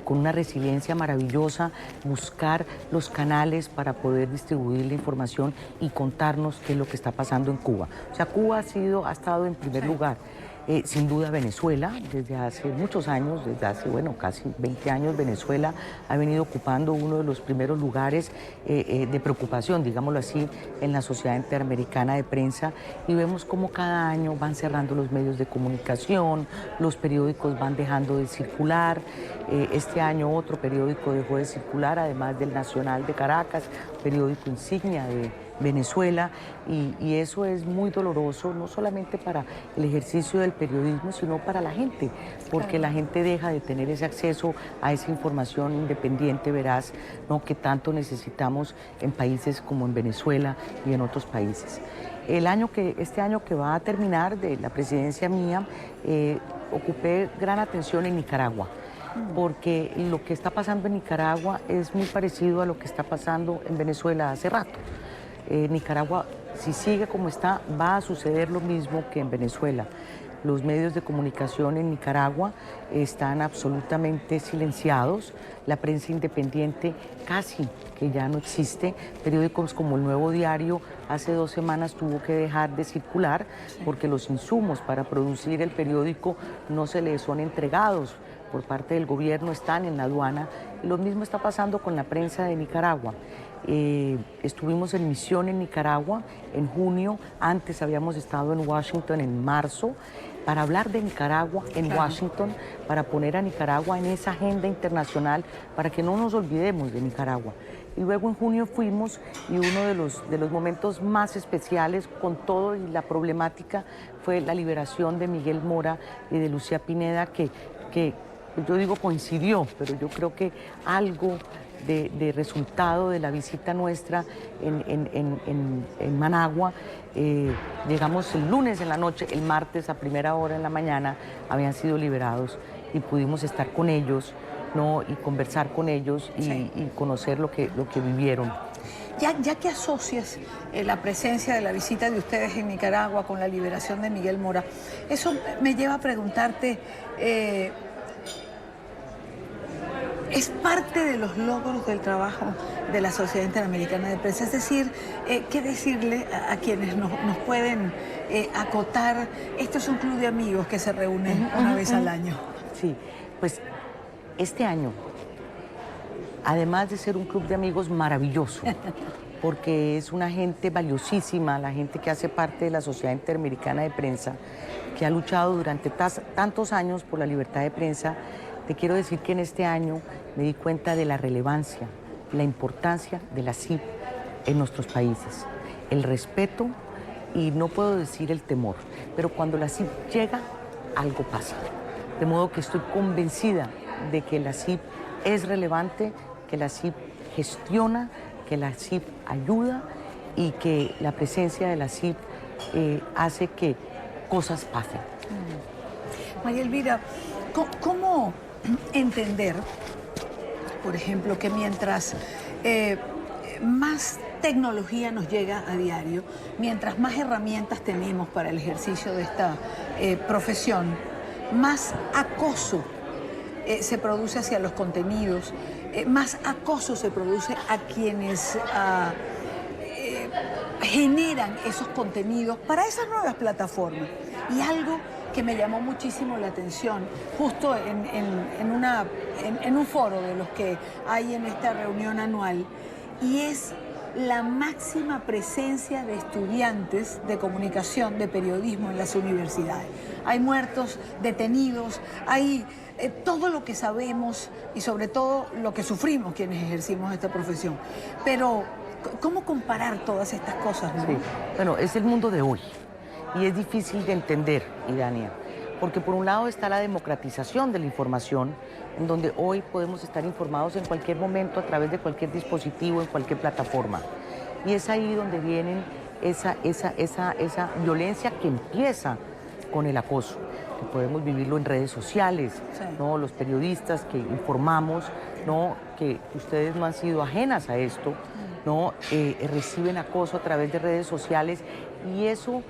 con una resiliencia maravillosa buscar los canales para poder distribuir la información y contarnos qué es lo que está pasando en Cuba. O sea, Cuba ha estado en primer lugar. Sin duda Venezuela, desde hace muchos años, desde hace, bueno, casi 20 años, Venezuela ha venido ocupando uno de los primeros lugares de preocupación, digámoslo así, en la Sociedad Interamericana de Prensa, y vemos cómo cada año van cerrando los medios de comunicación, los periódicos van dejando de circular. Este año otro periódico dejó de circular, además del Nacional de Caracas, periódico insignia de Venezuela, y eso es muy doloroso, no solamente para el ejercicio del periodismo, sino para la gente, porque la gente deja de tener ese acceso a esa información independiente, veraz, ¿no?, que tanto necesitamos en países como en Venezuela y en otros países. Este año que va a terminar de la presidencia mía, ocupé gran atención en Nicaragua, porque lo que está pasando en Nicaragua es muy parecido a lo que está pasando en Venezuela hace rato. Nicaragua, si sigue como está, va a suceder lo mismo que en Venezuela. Los medios de comunicación en Nicaragua están absolutamente silenciados, la prensa independiente casi que ya no existe, periódicos como El Nuevo Diario hace 2 semanas tuvo que dejar de circular porque los insumos para producir el periódico no se les son entregados por parte del gobierno, están en la aduana, y lo mismo está pasando con la prensa de Nicaragua. Estuvimos en misión en Nicaragua en junio, antes habíamos estado en Washington en marzo, para hablar de Nicaragua en Washington, para poner a Nicaragua en esa agenda internacional, para que no nos olvidemos de Nicaragua. Y luego en junio fuimos, y uno de los momentos más especiales con todo y la problemática fue la liberación de Miguel Mora y de Lucía Pineda, que yo digo coincidió, pero yo creo que algo de resultado de la visita nuestra en Managua, llegamos el lunes en la noche, el martes a primera hora en la mañana habían sido liberados y pudimos estar con ellos, ¿no?, y conversar con ellos y conocer lo que vivieron. Ya que asocias la presencia de la visita de ustedes en Nicaragua con la liberación de Miguel Mora, eso me lleva a preguntarte, ¿es parte de los logros del trabajo de la Sociedad Interamericana de Prensa? Es decir, ¿qué decirle a quienes nos pueden acotar? Esto es un club de amigos que se reúnen una vez al año. Sí, pues este año, además de ser un club de amigos maravilloso, porque es una gente valiosísima, la gente que hace parte de la Sociedad Interamericana de Prensa, que ha luchado durante tantos años por la libertad de prensa, te quiero decir que en este año me di cuenta de la relevancia, la importancia de la CIP en nuestros países, el respeto y no puedo decir el temor, pero cuando la CIP llega, algo pasa. De modo que estoy convencida de que la CIP es relevante, que la CIP gestiona, que la CIP ayuda y que la presencia de la CIP hace que cosas pasen. María Elvira, ¿cómo entender, por ejemplo, que mientras más tecnología nos llega a diario, mientras más herramientas tenemos para el ejercicio de esta profesión, más acoso se produce hacia los contenidos, más acoso se produce a quienes generan esos contenidos para esas nuevas plataformas? Y algo que me llamó muchísimo la atención, justo en un foro de los que hay en esta reunión anual, y es la máxima presencia de estudiantes de comunicación, de periodismo en las universidades. hay muertos, detenidos, hay todo lo que sabemos y sobre todo lo que sufrimos quienes ejercimos esta profesión. Pero, ¿cómo comparar todas estas cosas, no? Sí. Bueno, es el mundo de hoy y es difícil de entender, Idania, porque por un lado está la democratización de la información, en donde hoy podemos estar informados en cualquier momento a través de cualquier dispositivo, en cualquier plataforma. Y es ahí donde vienen esa violencia que empieza con el acoso, que podemos vivirlo en redes sociales, sí, ¿no? Los periodistas que informamos, ¿no? Que ustedes no han sido ajenas a esto, ¿no? Reciben acoso a través de redes sociales y eso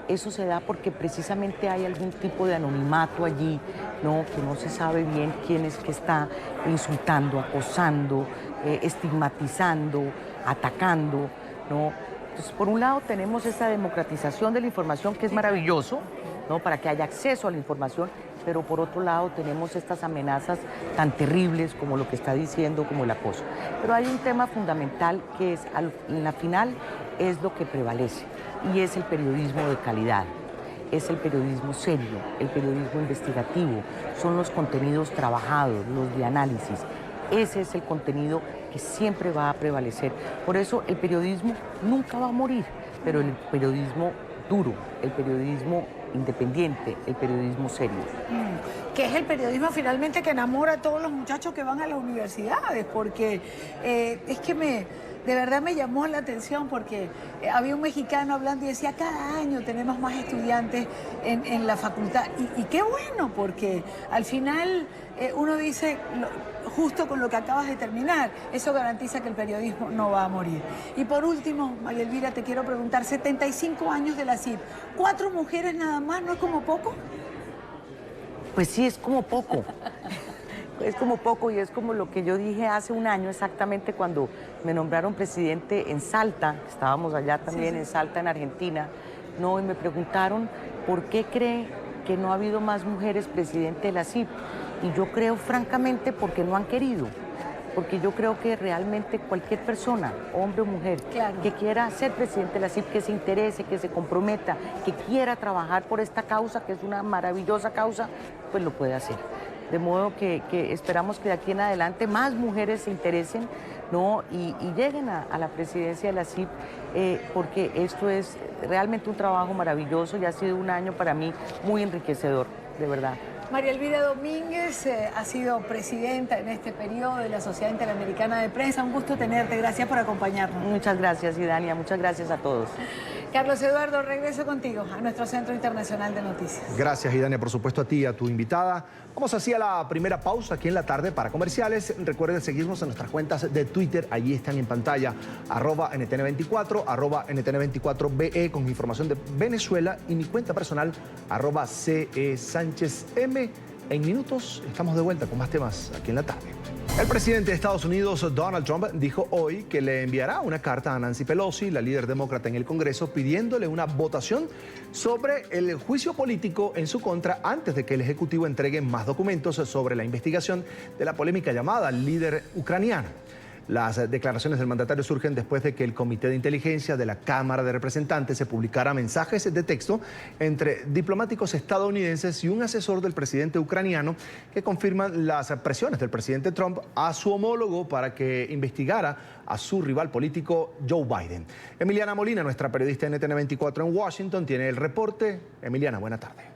se da porque precisamente hay algún tipo de anonimato allí, ¿no? Que no se sabe bien quién es que está insultando, acosando, estigmatizando, atacando, ¿no? Entonces, por un lado tenemos esa democratización de la información que es maravilloso, ¿no? Para que haya acceso a la información, pero por otro lado tenemos estas amenazas tan terribles como lo que está diciendo, como el acoso. Pero hay un tema fundamental que es, en la final, es lo que prevalece, y es el periodismo de calidad, es el periodismo serio, el periodismo investigativo, son los contenidos trabajados, los de análisis. Ese es el contenido que siempre va a prevalecer. Por eso el periodismo nunca va a morir, pero el periodismo duro, el periodismo independiente, el periodismo serio. Que es el periodismo finalmente que enamora a todos los muchachos que van a las universidades, porque es que de verdad me llamó la atención porque había un mexicano hablando y decía, cada año tenemos más estudiantes en la facultad. Y qué bueno, porque al final uno dice, justo con lo que acabas de terminar, eso garantiza que el periodismo no va a morir. Y por último, María Elvira, te quiero preguntar, 75 años de la CIP, 4 mujeres nada más, ¿no es como poco? Pues sí, es como poco. Es como poco y es como lo que yo dije hace un año exactamente cuando me nombraron presidente en Salta, estábamos allá también en Salta, en Argentina, ¿no? Y me preguntaron por qué cree que no ha habido más mujeres presidente de la CIP. Y yo creo francamente porque no han querido, porque yo creo que realmente cualquier persona, hombre o mujer, claro, que quiera ser presidente de la CIP, que se interese, que se comprometa, que quiera trabajar por esta causa, que es una maravillosa causa, pues lo puede hacer. De modo que esperamos que de aquí en adelante más mujeres se interesen, ¿no? y lleguen a la presidencia de la CIP, porque esto es realmente un trabajo maravilloso y ha sido un año para mí muy enriquecedor, de verdad. María Elvira Domínguez ha sido presidenta en este periodo de la Sociedad Interamericana de Prensa. Un gusto tenerte, gracias por acompañarnos. Muchas gracias, Idania, muchas gracias a todos. Carlos Eduardo, regreso contigo a nuestro Centro Internacional de Noticias. Gracias, Idania, por supuesto a ti y a tu invitada. Vamos así a la primera pausa aquí en la tarde para comerciales. Recuerden seguirnos en nuestras cuentas de Twitter, allí están en pantalla, @NTN24, @NTN24BE con información de Venezuela y mi cuenta personal, @CESánchezM. En minutos estamos de vuelta con más temas aquí en la tarde. El presidente de Estados Unidos, Donald Trump, dijo hoy que le enviará una carta a Nancy Pelosi, la líder demócrata en el Congreso, pidiéndole una votación sobre el juicio político en su contra antes de que el Ejecutivo entregue más documentos sobre la investigación de la polémica llamada líder ucraniana. Las declaraciones del mandatario surgen después de que el Comité de Inteligencia de la Cámara de Representantes se publicara mensajes de texto entre diplomáticos estadounidenses y un asesor del presidente ucraniano que confirman las presiones del presidente Trump a su homólogo para que investigara a su rival político Joe Biden. Emiliana Molina, nuestra periodista de NTN24 en Washington, tiene el reporte. Emiliana, buena tarde.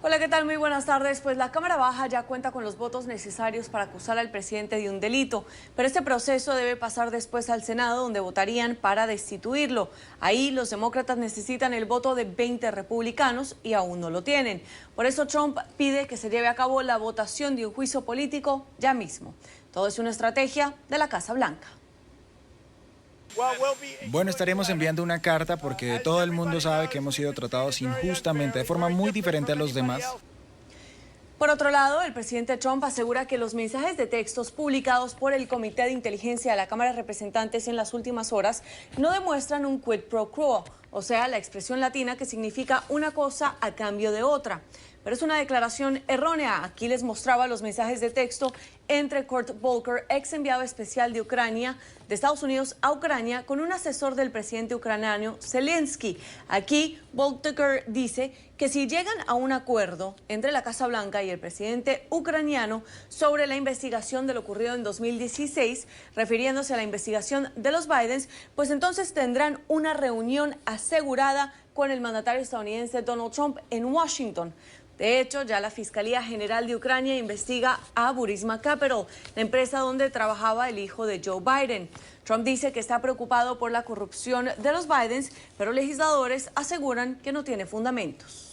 Hola, ¿qué tal? Muy buenas tardes. Pues la Cámara Baja ya cuenta con los votos necesarios para acusar al presidente de un delito, pero este proceso debe pasar después al Senado, donde votarían para destituirlo. Ahí los demócratas necesitan el voto de 20 republicanos y aún no lo tienen. Por eso Trump pide que se lleve a cabo la votación de un juicio político ya mismo. Todo es una estrategia de la Casa Blanca. Bueno, estaremos enviando una carta porque todo el mundo sabe que hemos sido tratados injustamente, de forma muy diferente a los demás. Por otro lado, el presidente Trump asegura que los mensajes de textos publicados por el Comité de Inteligencia de la Cámara de Representantes en las últimas horas no demuestran un quid pro quo, o sea, la expresión latina que significa una cosa a cambio de otra. Pero es una declaración errónea. Aquí les mostraba los mensajes de texto entre Kurt Volker, ex enviado especial de Ucrania, de Estados Unidos a Ucrania, con un asesor del presidente ucraniano Zelensky. Aquí Volker dice que si llegan a un acuerdo entre la Casa Blanca y el presidente ucraniano sobre la investigación de lo ocurrido en 2016, refiriéndose a la investigación de los Bidens, pues entonces tendrán una reunión asegurada con el mandatario estadounidense Donald Trump en Washington. De hecho, ya la Fiscalía General de Ucrania investiga a Burisma Capital, la empresa donde trabajaba el hijo de Joe Biden. Trump dice que está preocupado por la corrupción de los Bidens, pero legisladores aseguran que no tiene fundamentos.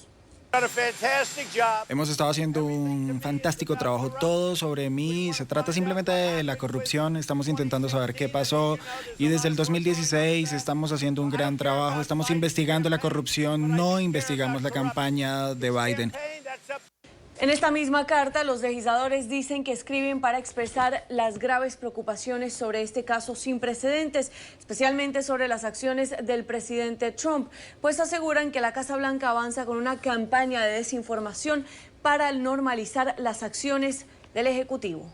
Hemos estado haciendo un fantástico trabajo todo sobre mí. Se trata simplemente de la corrupción. Estamos intentando saber qué pasó y desde el 2016 estamos haciendo un gran trabajo. Estamos investigando la corrupción, no investigamos la campaña de Biden. En esta misma carta, los legisladores dicen que escriben para expresar las graves preocupaciones sobre este caso sin precedentes, especialmente sobre las acciones del presidente Trump, pues aseguran que la Casa Blanca avanza con una campaña de desinformación para normalizar las acciones del Ejecutivo.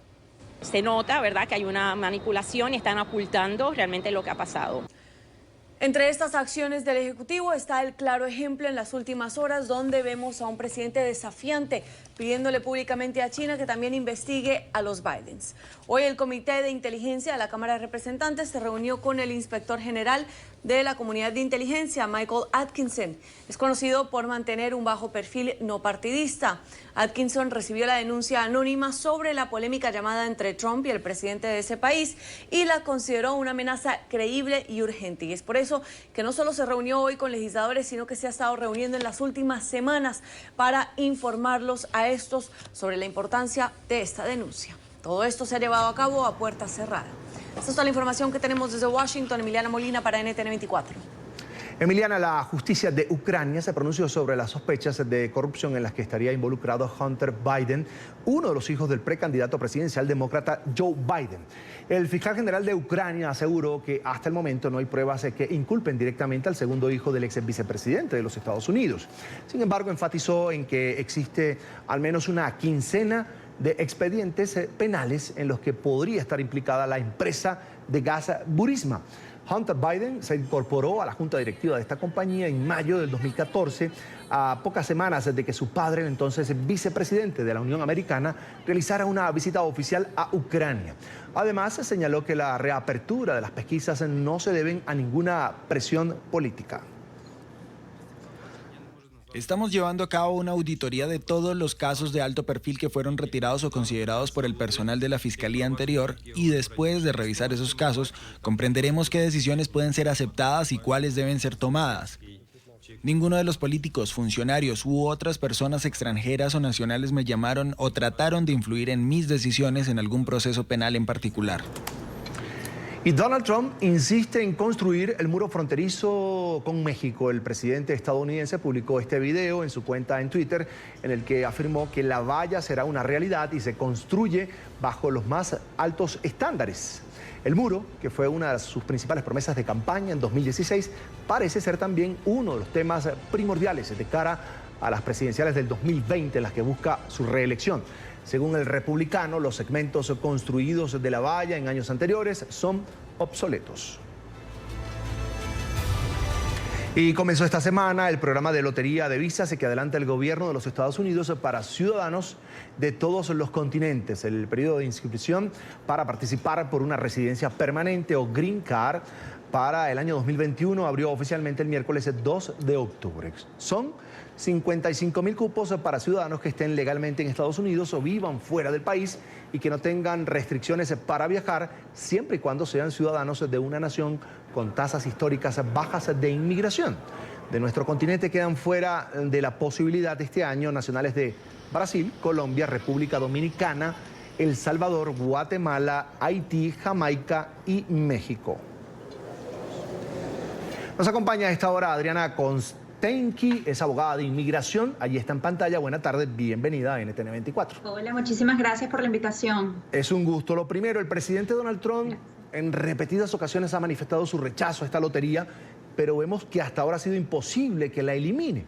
Se nota, ¿verdad?, que hay una manipulación y están ocultando realmente lo que ha pasado. Entre estas acciones del Ejecutivo está el claro ejemplo en las últimas horas donde vemos a un presidente desafiante pidiéndole públicamente a China que también investigue a los Bidens. Hoy el Comité de Inteligencia de la Cámara de Representantes se reunió con el inspector general de la Comunidad de Inteligencia, Michael Atkinson. Es conocido por mantener un bajo perfil no partidista. Atkinson recibió la denuncia anónima sobre la polémica llamada entre Trump y el presidente de ese país y la consideró una amenaza creíble y urgente. Y es por eso que no solo se reunió hoy con legisladores, sino que se ha estado reuniendo en las últimas semanas para informarlos a estos sobre la importancia de esta denuncia. Todo esto se ha llevado a cabo a puerta cerrada. Esta es toda la información que tenemos desde Washington. Emiliana Molina para NTN 24. Emiliana, la justicia de Ucrania se pronunció sobre las sospechas de corrupción en las que estaría involucrado Hunter Biden, uno de los hijos del precandidato presidencial demócrata Joe Biden. El fiscal general de Ucrania aseguró que hasta el momento no hay pruebas que inculpen directamente al segundo hijo del ex vicepresidente de los Estados Unidos. Sin embargo, enfatizó en que existe al menos una quincena de expedientes penales en los que podría estar implicada la empresa de gas Burisma. Hunter Biden se incorporó a la junta directiva de esta compañía en mayo del 2014, a pocas semanas de que su padre, el entonces vicepresidente de la Unión Americana, realizara una visita oficial a Ucrania. Además, se señaló que la reapertura de las pesquisas no se deben a ninguna presión política. Estamos llevando a cabo una auditoría de todos los casos de alto perfil que fueron retirados o considerados por el personal de la Fiscalía anterior y después de revisar esos casos, comprenderemos qué decisiones pueden ser aceptadas y cuáles deben ser tomadas. Ninguno de los políticos, funcionarios u otras personas extranjeras o nacionales me llamaron o trataron de influir en mis decisiones en algún proceso penal en particular. Y Donald Trump insiste en construir el muro fronterizo con México. El presidente estadounidense publicó este video en su cuenta en Twitter en el que afirmó que la valla será una realidad y se construye bajo los más altos estándares. El muro, que fue una de sus principales promesas de campaña en 2016, parece ser también uno de los temas primordiales de cara a las presidenciales del 2020 en las que busca su reelección. Según el republicano, los segmentos construidos de la valla en años anteriores son obsoletos. Y comenzó esta semana el programa de lotería de visas que adelanta el gobierno de los Estados Unidos para ciudadanos de todos los continentes. El periodo de inscripción para participar por una residencia permanente o Green Card para el año 2021 abrió oficialmente el miércoles 2 de octubre. Son 55.000 cupos para ciudadanos que estén legalmente en Estados Unidos o vivan fuera del país y que no tengan restricciones para viajar, siempre y cuando sean ciudadanos de una nación con tasas históricas bajas de inmigración. De nuestro continente quedan fuera de la posibilidad este año nacionales de Brasil, Colombia, República Dominicana, El Salvador, Guatemala, Haití, Jamaica y México. Nos acompaña a esta hora Adriana Tenqui es abogada de inmigración. Allí está en pantalla. Buenas tardes, bienvenida a NTN 24. Hola, muchísimas gracias por la invitación. Es un gusto. Lo primero, el presidente Donald Trump en repetidas ocasiones ha manifestado su rechazo a esta lotería, pero vemos que hasta ahora ha sido imposible que la elimine.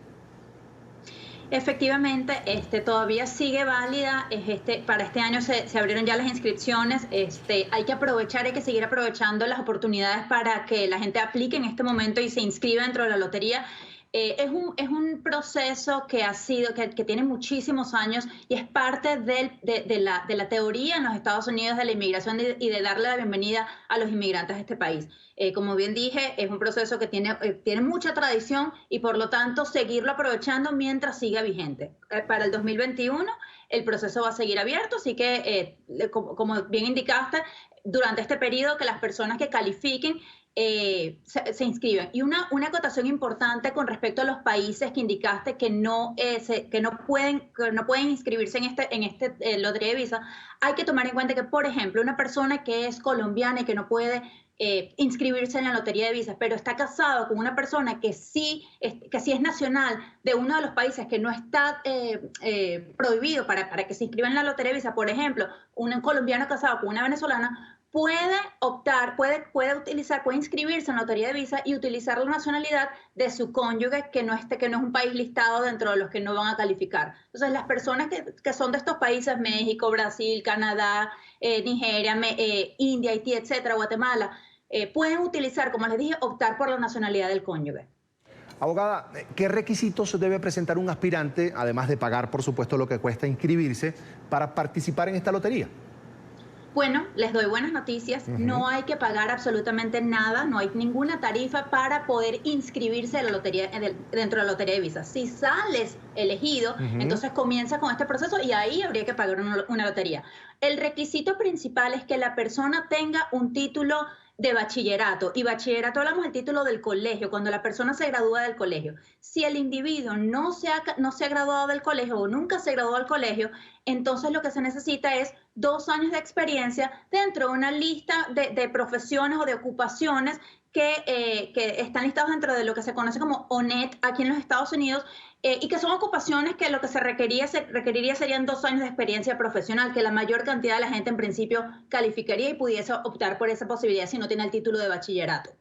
Efectivamente, todavía sigue válida. Para este año se abrieron ya las inscripciones. Hay que aprovechar, hay que seguir aprovechando las oportunidades para que la gente aplique en este momento y se inscriba dentro de la lotería. Es un proceso que tiene muchísimos años y es parte de la teoría en los Estados Unidos de la inmigración y de darle la bienvenida a los inmigrantes de este país. Como bien dije, es un proceso que tiene mucha tradición y por lo tanto seguirlo aprovechando mientras siga vigente. Para el 2021 el proceso va a seguir abierto, así que como bien indicaste, durante este periodo que las personas que califiquen se inscriben. Y una acotación importante con respecto a los países que indicaste que no pueden inscribirse en este lotería de visa, hay que tomar en cuenta que, por ejemplo, una persona que es colombiana y que no puede inscribirse en la lotería de visas, pero está casado con una persona que sí es nacional de uno de los países que no está prohibido para que se inscriba en la lotería de visas, por ejemplo, un colombiano casado con una venezolana, puede inscribirse en la lotería de visa y utilizar la nacionalidad de su cónyuge que no es un país listado dentro de los que no van a calificar. Entonces, las personas que son de estos países, México, Brasil, Canadá, Nigeria, India, Haití, etcétera, Guatemala, pueden utilizar, como les dije, optar por la nacionalidad del cónyuge. Abogada, ¿qué requisitos debe presentar un aspirante, además de pagar, por supuesto, lo que cuesta inscribirse, para participar en esta lotería? Bueno, les doy buenas noticias. No hay que pagar absolutamente nada, no hay ninguna tarifa para poder inscribirse en la lotería, dentro de la lotería de visas. Si sales elegido, entonces comienza con este proceso y ahí habría que pagar una lotería. El requisito principal es que la persona tenga un título de bachillerato, y bachillerato hablamos del título del colegio, cuando la persona se gradúa del colegio. Si el individuo no se ha graduado del colegio o nunca se graduó del colegio, entonces lo que se necesita es 2 años de experiencia dentro de una lista de profesiones o de ocupaciones que están listados dentro de lo que se conoce como ONET aquí en los Estados Unidos, y que son ocupaciones que lo que se requeriría serían 2 años de experiencia profesional, que la mayor cantidad de la gente en principio calificaría y pudiese optar por esa posibilidad si no tiene el título de bachillerato.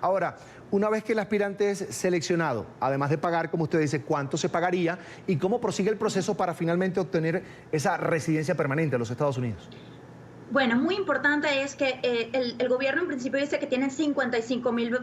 Ahora, una vez que el aspirante es seleccionado, además de pagar, como usted dice, ¿cuánto se pagaría y cómo prosigue el proceso para finalmente obtener esa residencia permanente en los Estados Unidos? Bueno, muy importante es que el gobierno en principio dice que tienen 55,000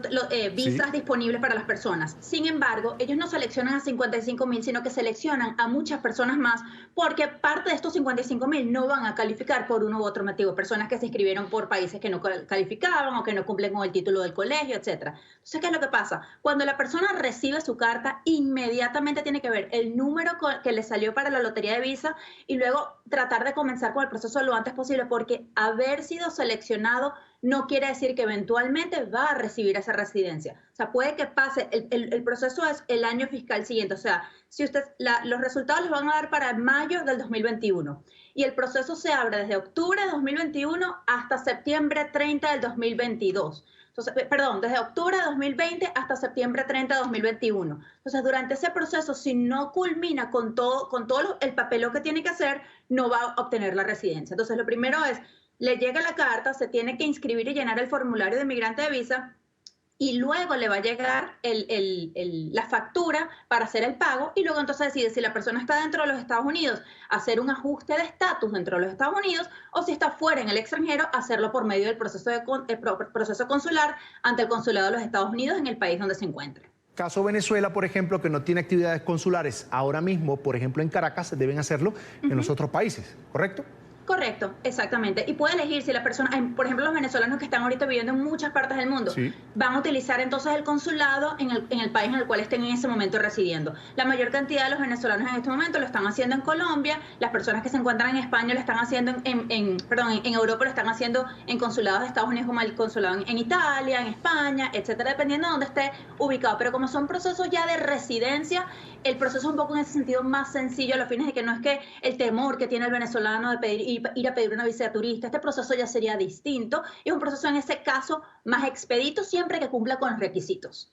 visas disponibles para las personas. Sin embargo, ellos no seleccionan a 55,000, sino que seleccionan a muchas personas más, porque parte de estos 55,000 no van a calificar por uno u otro motivo. Personas que se inscribieron por países que no calificaban o que no cumplen con el título del colegio, etcétera. Entonces, ¿qué es lo que pasa? Cuando la persona recibe su carta, inmediatamente tiene que ver el número que le salió para la lotería de visa y luego tratar de comenzar con el proceso lo antes posible, porque haber sido seleccionado no quiere decir que eventualmente va a recibir esa residencia. O sea, puede que pase, el proceso es el año fiscal siguiente. O sea, si los resultados los van a dar para mayo del 2021 y el proceso se abre desde octubre de 2021 hasta septiembre 30 del 2022. Entonces, perdón, desde octubre de 2020 hasta septiembre 30 de 2021. Entonces, durante ese proceso, si no culmina con todo el papeleo que tiene que hacer, no va a obtener la residencia. Entonces, lo primero es, le llega la carta, se tiene que inscribir y llenar el formulario de migrante de visa, y luego le va a llegar la factura para hacer el pago, y luego entonces decide si la persona está dentro de los Estados Unidos, hacer un ajuste de estatus dentro de los Estados Unidos, o si está fuera en el extranjero, hacerlo por medio del proceso consular ante el consulado de los Estados Unidos en el país donde se encuentre. Caso Venezuela, por ejemplo, que no tiene actividades consulares ahora mismo, por ejemplo en Caracas, deben hacerlo en los otros países, ¿correcto? Correcto, exactamente. Y puede elegir si la persona, por ejemplo, los venezolanos que están ahorita viviendo en muchas partes del mundo, van a utilizar entonces el consulado en el país en el cual estén en ese momento residiendo. La mayor cantidad de los venezolanos en este momento lo están haciendo en Colombia, las personas que se encuentran en España lo están haciendo en Europa lo están haciendo en consulados de Estados Unidos, como el consulado en Italia, en España, etcétera, dependiendo de dónde esté ubicado. Pero como son procesos ya de residencia, el proceso es un poco en ese sentido más sencillo a los fines de que no es que el temor que tiene el venezolano de ir a pedir una visa de turista. Este proceso ya sería distinto y es un proceso en ese caso más expedito siempre que cumpla con los requisitos.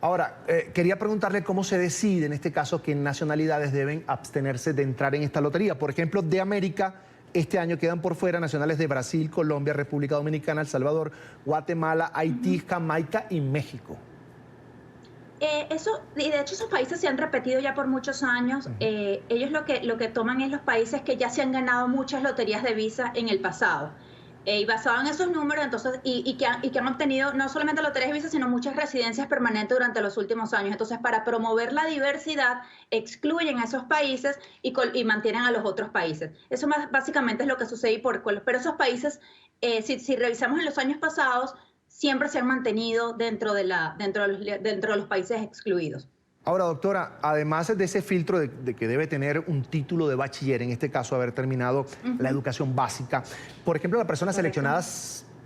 Ahora, quería preguntarle cómo se decide en este caso qué nacionalidades deben abstenerse de entrar en esta lotería. Por ejemplo, de América, este año quedan por fuera nacionales de Brasil, Colombia, República Dominicana, El Salvador, Guatemala, Haití, Jamaica y México. Y de hecho esos países se han repetido ya por muchos años. Ellos lo que toman es los países que ya se han ganado muchas loterías de visa en el pasado. Y basado en esos números, entonces, y que han obtenido no solamente loterías de visa, sino muchas residencias permanentes durante los últimos años. Entonces, para promover la diversidad, excluyen a esos países y mantienen a los otros países. Eso básicamente es lo que sucede. Pero esos países, si revisamos en los años pasados, siempre se han mantenido dentro de los países excluidos. Ahora, doctora, además de ese filtro de que debe tener un título de bachiller, en este caso haber terminado la educación básica, por ejemplo, la persona seleccionada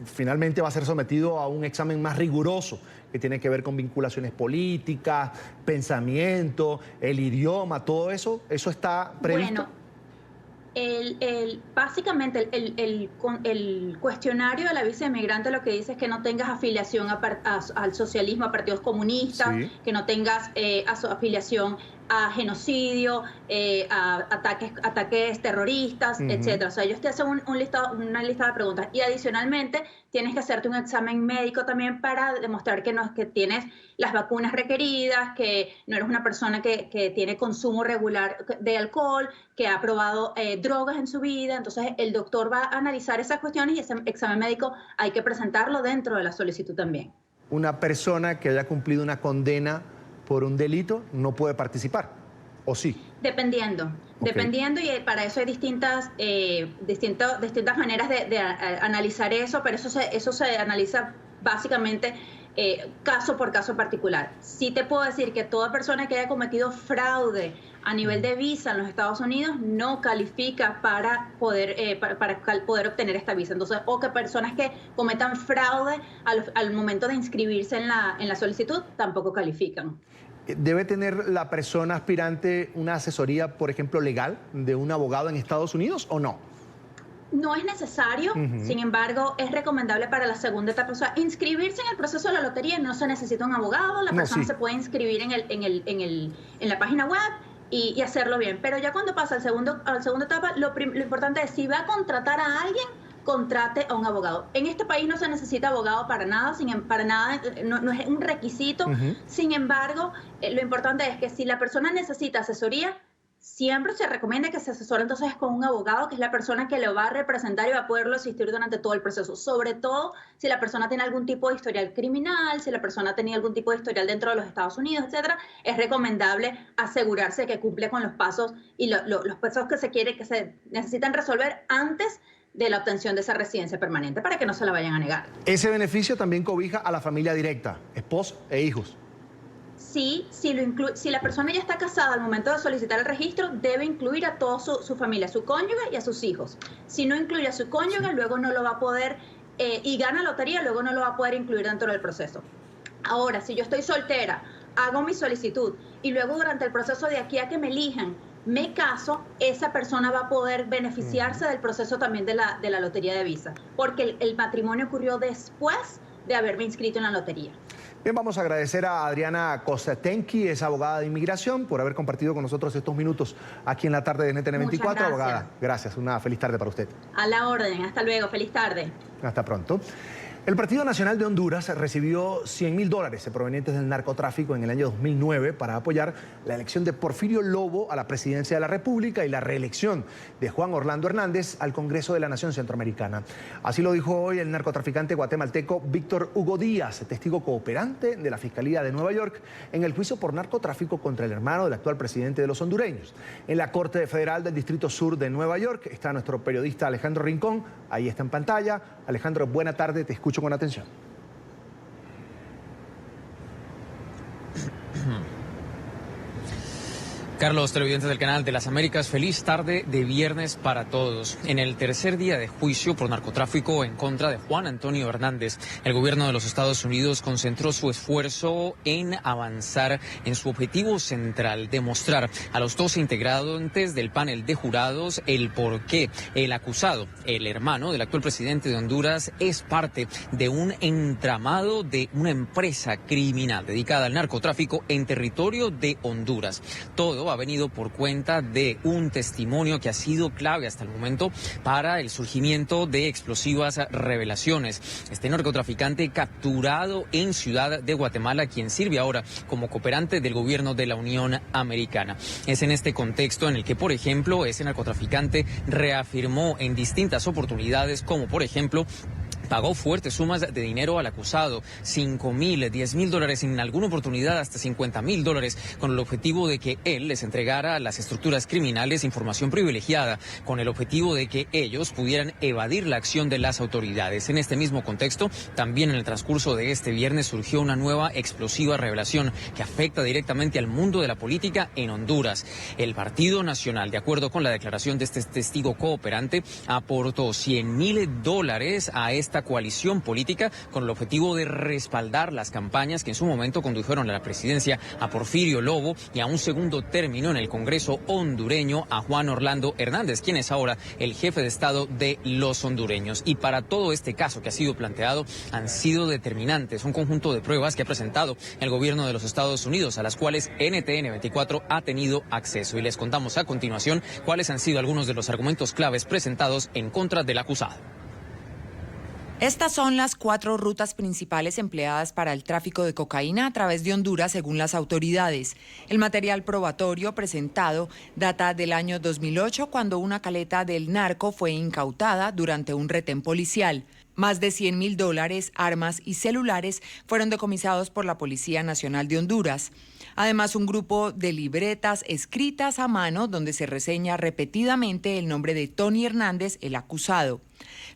finalmente va a ser sometido a un examen más riguroso que tiene que ver con vinculaciones políticas, pensamiento, el idioma, todo eso, ¿eso está previsto? Bueno, básicamente el cuestionario de la visa de inmigrante lo que dice es que no tengas afiliación al socialismo, a partidos comunistas, sí, que no tengas afiliación a genocidio, a ataques terroristas, etcétera. O sea, ellos te hacen una lista de preguntas y adicionalmente tienes que hacerte un examen médico también para demostrar que tienes las vacunas requeridas, que no eres una persona que tiene consumo regular de alcohol, que ha probado drogas en su vida. Entonces el doctor va a analizar esas cuestiones y ese examen médico hay que presentarlo dentro de la solicitud también. Una persona que haya cumplido una condena por un delito no puede participar, ¿o sí? Dependiendo, y para eso hay distintas maneras de analizar eso, pero eso se analiza básicamente caso por caso particular. Sí te puedo decir que toda persona que haya cometido fraude a nivel de visa en los Estados Unidos no califica para poder obtener esta visa. Entonces, o que personas que cometan fraude al momento de inscribirse en la solicitud tampoco califican. ¿Debe tener la persona aspirante una asesoría, por ejemplo, legal de un abogado en Estados Unidos o no? No es necesario, sin embargo, es recomendable para la segunda etapa. O sea, inscribirse en el proceso de la lotería no se necesita un abogado, la persona se puede inscribir en la página web y hacerlo bien. Pero ya cuando pasa a la segunda etapa, lo importante es, si va a contratar a alguien, contrate a un abogado. En este país no se necesita abogado para nada, no es un requisito. Sin embargo, lo importante es que si la persona necesita asesoría, siempre se recomienda que se asesore entonces con un abogado, que es la persona que lo va a representar y va a poderlo asistir durante todo el proceso. Sobre todo si la persona tiene algún tipo de historial criminal, si la persona tenía algún tipo de historial dentro de los Estados Unidos, etcétera, es recomendable asegurarse de que cumple con los pasos y los pasos que se necesitan resolver antes de la obtención de esa residencia permanente para que no se la vayan a negar. Ese beneficio también cobija a la familia directa, esposo e hijos. Sí, si la persona ya está casada al momento de solicitar el registro, debe incluir a toda su familia, su cónyuge y a sus hijos. Si no incluye a su cónyuge, luego no lo va a poder, y gana lotería, luego no lo va a poder incluir dentro del proceso. Ahora, si yo estoy soltera, hago mi solicitud y luego durante el proceso de aquí a que me elijan, me caso, esa persona va a poder beneficiarse del proceso también de la lotería de visa, porque el matrimonio ocurrió después de haberme inscrito en la lotería. Bien, vamos a agradecer a Adriana Kosatenki, es abogada de inmigración, por haber compartido con nosotros estos minutos aquí en la tarde de NTN 24. Abogada, gracias. Una feliz tarde para usted. A la orden. Hasta luego. Feliz tarde. Hasta pronto. El Partido Nacional de Honduras recibió $100.000 provenientes del narcotráfico en el año 2009 para apoyar la elección de Porfirio Lobo a la presidencia de la República y la reelección de Juan Orlando Hernández al Congreso de la Nación Centroamericana. Así lo dijo hoy el narcotraficante guatemalteco Víctor Hugo Díaz, testigo cooperante de la Fiscalía de Nueva York en el juicio por narcotráfico contra el hermano del actual presidente de los hondureños. En la Corte Federal del Distrito Sur de Nueva York está nuestro periodista Alejandro Rincón. Ahí está en pantalla. Alejandro, buena tarde, te escucho con atención. Carlos, televidentes del canal de las Américas, feliz tarde de viernes para todos. En el tercer día de juicio por narcotráfico en contra de Juan Antonio Hernández, el gobierno de los Estados Unidos concentró su esfuerzo en avanzar en su objetivo central, demostrar a los 12 integrantes del panel de jurados el por qué el acusado, el hermano del actual presidente de Honduras, es parte de un entramado de una empresa criminal dedicada al narcotráfico en territorio de Honduras. Todo ha venido por cuenta de un testimonio que ha sido clave hasta el momento para el surgimiento de explosivas revelaciones. Este narcotraficante capturado en Ciudad de Guatemala, quien sirve ahora como cooperante del gobierno de la Unión Americana. Es en este contexto en el que, por ejemplo, ese narcotraficante reafirmó en distintas oportunidades, como por ejemplo, pagó fuertes sumas de dinero al acusado, $5,000, $10,000, en alguna oportunidad hasta $50,000, con el objetivo de que él les entregara a las estructuras criminales información privilegiada, con el objetivo de que ellos pudieran evadir la acción de las autoridades. En este mismo contexto, también en el transcurso de este viernes surgió una nueva explosiva revelación que afecta directamente al mundo de la política en Honduras. El Partido Nacional, de acuerdo con la declaración de este testigo cooperante, aportó $100,000 a esta coalición política con el objetivo de respaldar las campañas que en su momento condujeron a la presidencia a Porfirio Lobo y a un segundo término en el Congreso hondureño a Juan Orlando Hernández, quien es ahora el jefe de Estado de los hondureños. Y para todo este caso que ha sido planteado han sido determinantes un conjunto de pruebas que ha presentado el gobierno de los Estados Unidos, a las cuales NTN 24 ha tenido acceso. Y les contamos a continuación cuáles han sido algunos de los argumentos claves presentados en contra del acusado. Estas son las 4 rutas principales empleadas para el tráfico de cocaína a través de Honduras, según las autoridades. El material probatorio presentado data del año 2008, cuando una caleta del narco fue incautada durante un retén policial. Más de $100,000, armas y celulares fueron decomisados por la Policía Nacional de Honduras. Además, un grupo de libretas escritas a mano donde se reseña repetidamente el nombre de Tony Hernández, el acusado.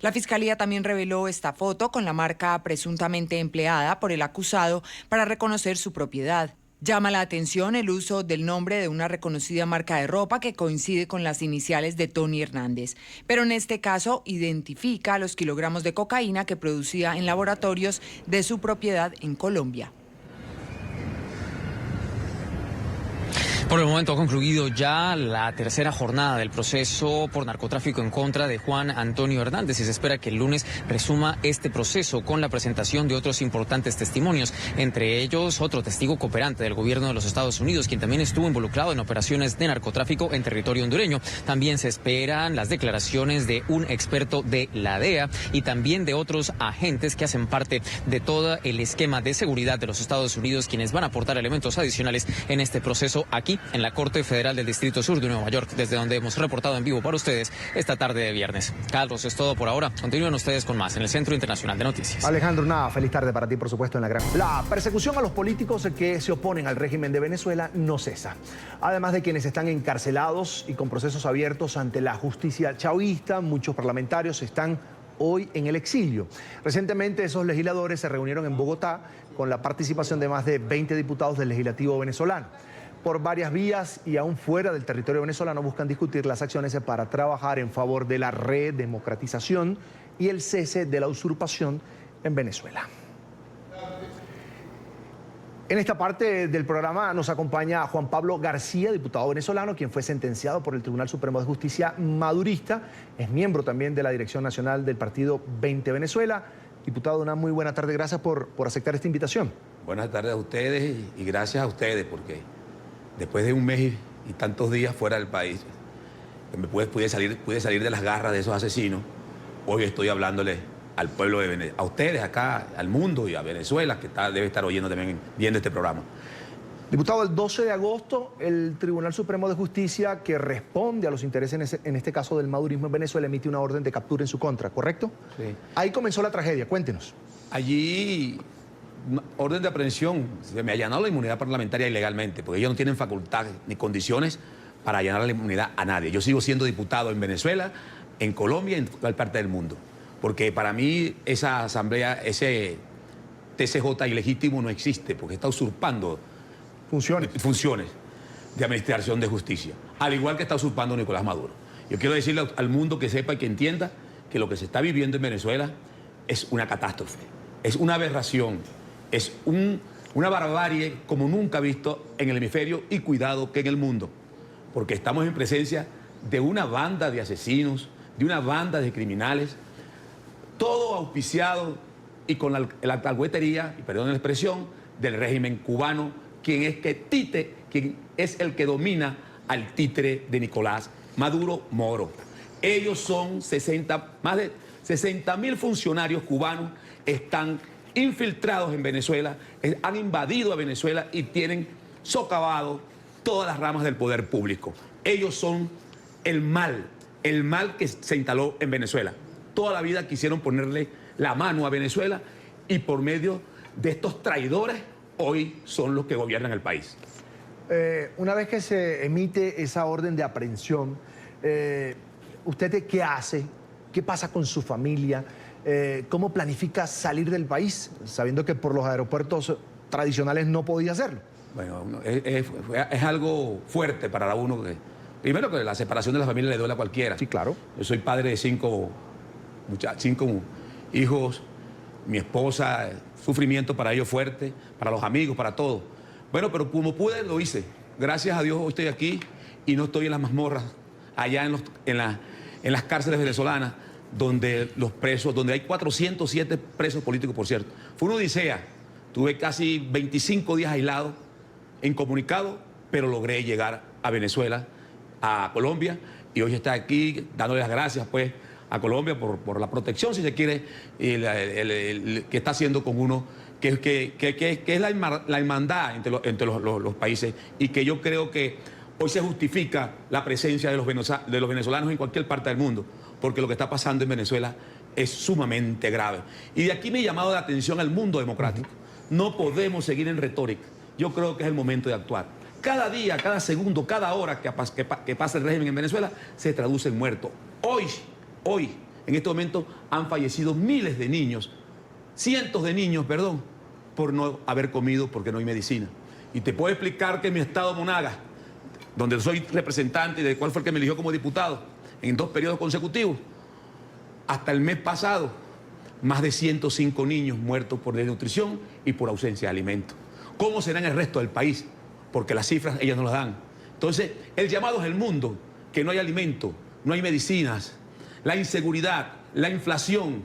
La Fiscalía también reveló esta foto con la marca presuntamente empleada por el acusado para reconocer su propiedad. Llama la atención el uso del nombre de una reconocida marca de ropa que coincide con las iniciales de Tony Hernández, pero en este caso identifica los kilogramos de cocaína que producía en laboratorios de su propiedad en Colombia. Por el momento ha concluido ya la tercera jornada del proceso por narcotráfico en contra de Juan Antonio Hernández y se espera que el lunes resuma este proceso con la presentación de otros importantes testimonios, entre ellos otro testigo cooperante del gobierno de los Estados Unidos, quien también estuvo involucrado en operaciones de narcotráfico en territorio hondureño. También se esperan las declaraciones de un experto de la DEA y también de otros agentes que hacen parte de todo el esquema de seguridad de los Estados Unidos, quienes van a aportar elementos adicionales en este proceso aquí en la Corte Federal del Distrito Sur de Nueva York, desde donde hemos reportado en vivo para ustedes esta tarde de viernes. Carlos, es todo por ahora. Continúen ustedes con más en el Centro Internacional de Noticias. Alejandro, una feliz tarde para ti, por supuesto, en la gran... La persecución a los políticos que se oponen al régimen de Venezuela no cesa. Además de quienes están encarcelados y con procesos abiertos ante la justicia chavísta, muchos parlamentarios están hoy en el exilio. Recientemente esos legisladores se reunieron en Bogotá con la participación de más de 20 diputados del legislativo venezolano. Por varias vías y aún fuera del territorio venezolano buscan discutir las acciones para trabajar en favor de la redemocratización y el cese de la usurpación en Venezuela. En esta parte del programa nos acompaña Juan Pablo García, diputado venezolano, quien fue sentenciado por el Tribunal Supremo de Justicia madurista. Es miembro también de la Dirección Nacional del Partido 20 Venezuela. Diputado, una muy buena tarde. Gracias por aceptar esta invitación. Buenas tardes a ustedes y gracias a ustedes porque después de un mes y tantos días fuera del país, pude salir de las garras de esos asesinos. Hoy estoy hablándole al pueblo de Venezuela, a ustedes acá, al mundo y a Venezuela, que debe estar oyendo también, viendo este programa. Diputado, el 12 de agosto, el Tribunal Supremo de Justicia, que responde a los intereses en este caso del madurismo en Venezuela, emite una orden de captura en su contra, ¿correcto? Sí. Ahí comenzó la tragedia, cuéntenos. Allí, orden de aprehensión, se me allanó la inmunidad parlamentaria ilegalmente, porque ellos no tienen facultad ni condiciones para allanar la inmunidad a nadie. Yo sigo siendo diputado en Venezuela, en Colombia y en cualquier parte del mundo, porque para mí esa asamblea, ese TCJ ilegítimo no existe, porque está usurpando funciones. de administración de justicia, al igual que está usurpando Nicolás Maduro. Yo quiero decirle al mundo que sepa y que entienda que lo que se está viviendo en Venezuela es una catástrofe, es una aberración, es una barbarie como nunca visto en el hemisferio y cuidado que en el mundo, porque estamos en presencia de una banda de asesinos, de una banda de criminales, todo auspiciado y con la alcahuetería, y perdón la expresión, del régimen cubano, quien es el que domina al títere de Nicolás Maduro Moro. Ellos son más de 60.000 funcionarios cubanos, están infiltrados en Venezuela, han invadido a Venezuela y tienen socavado todas las ramas del poder público. Ellos son el mal que se instaló en Venezuela. Toda la vida quisieron ponerle la mano a Venezuela y por medio de estos traidores hoy son los que gobiernan el país. Una vez que se emite esa orden de aprehensión, ¿usted qué hace? ¿Qué pasa con su familia? ¿Cómo planifica salir del país, sabiendo que por los aeropuertos tradicionales no podía hacerlo? Bueno, es algo fuerte para uno. Primero que la separación de la familia le duele a cualquiera. Sí, claro. Yo soy padre de 5 hijos, mi esposa, sufrimiento para ellos fuerte, para los amigos, para todo. Bueno, pero como pude, lo hice. Gracias a Dios hoy estoy aquí y no estoy en las mazmorras, allá en las cárceles venezolanas, donde los presos, donde hay 407 presos políticos, por cierto. Fue una odisea. Tuve casi 25 días aislado, incomunicado, pero logré llegar a Venezuela, a Colombia, y hoy está aquí dándole las gracias, pues, a Colombia por la protección, si se quiere, que está haciendo con uno, que es la hermandad entre los países, y que yo creo que hoy se justifica la presencia de los venezolanos en cualquier parte del mundo, porque lo que está pasando en Venezuela es sumamente grave. Y de aquí me he llamado la atención al mundo democrático. No podemos seguir en retórica. Yo creo que es el momento de actuar. Cada día, cada segundo, cada hora que pasa el régimen en Venezuela se traduce en muertos. Hoy, en este momento, han fallecido miles de niños, cientos de niños, perdón, por no haber comido porque no hay medicina. Y te puedo explicar que en mi estado Monagas, donde soy representante y de cuál fue el que me eligió como diputado en 2 periodos consecutivos, hasta el mes pasado, más de 105 niños muertos por desnutrición y por ausencia de alimentos. ¿Cómo será en el resto del país? Porque las cifras ellas no las dan. Entonces, el llamado es el mundo, que no hay alimento, no hay medicinas, la inseguridad, la inflación,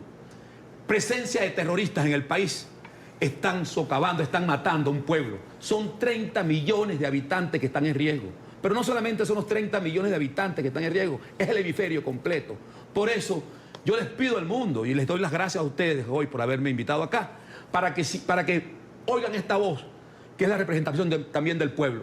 presencia de terroristas en el país, están socavando, están matando a un pueblo. Son 30 millones de habitantes que están en riesgo. Pero no solamente son los 30 millones de habitantes que están en riesgo, es el hemisferio completo. Por eso, yo les pido al mundo y les doy las gracias a ustedes hoy por haberme invitado acá, para que oigan esta voz, que es la representación también del pueblo.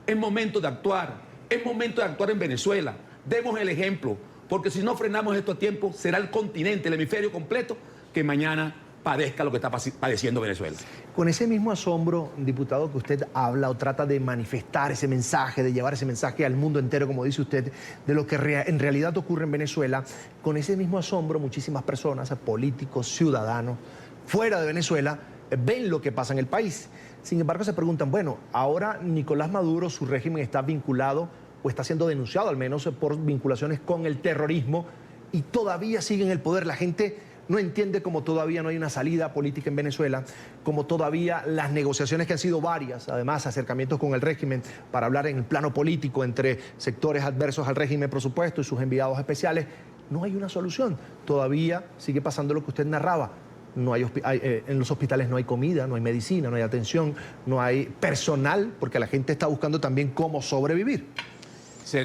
Es momento de actuar en Venezuela. Demos el ejemplo, porque si no frenamos esto a tiempo, será el continente, el hemisferio completo, que mañana padezca lo que está padeciendo Venezuela. Con ese mismo asombro, diputado, que usted habla o trata de manifestar ese mensaje, de llevar ese mensaje al mundo entero, como dice usted, de lo que en realidad ocurre en Venezuela, con ese mismo asombro muchísimas personas, políticos, ciudadanos, fuera de Venezuela, ven lo que pasa en el país. Sin embargo, se preguntan, bueno, ahora Nicolás Maduro, su régimen está vinculado o está siendo denunciado al menos por vinculaciones con el terrorismo y todavía sigue en el poder. La gente no entiende cómo todavía no hay una salida política en Venezuela, como todavía las negociaciones que han sido varias, además acercamientos con el régimen para hablar en el plano político entre sectores adversos al régimen, por supuesto, y sus enviados especiales, no hay una solución. Todavía sigue pasando lo que usted narraba. No hay en los hospitales no hay comida, no hay medicina, no hay atención, no hay personal, porque la gente está buscando también cómo sobrevivir.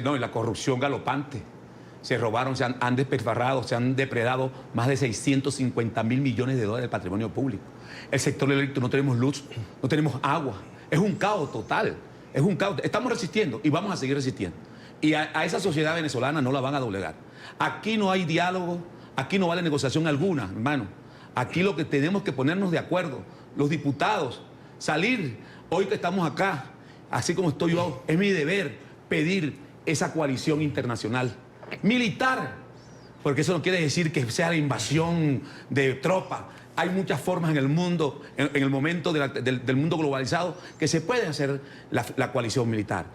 No, y la corrupción galopante. Se robaron, se han despilfarrado, se han depredado más de 650.000 millones de dólares del patrimonio público. El sector eléctrico, no tenemos luz, no tenemos agua. Es un caos total, es un caos. Estamos resistiendo y vamos a seguir resistiendo. Y a esa sociedad venezolana no la van a doblegar. Aquí no hay diálogo, aquí no vale negociación alguna, hermano. Aquí lo que tenemos que ponernos de acuerdo, los diputados, salir, hoy que estamos acá, así como estoy yo, es mi deber pedir esa coalición internacional militar, porque eso no quiere decir que sea la invasión de tropas. Hay muchas formas en el mundo, en el momento del mundo globalizado, que se puede hacer la coalición militar.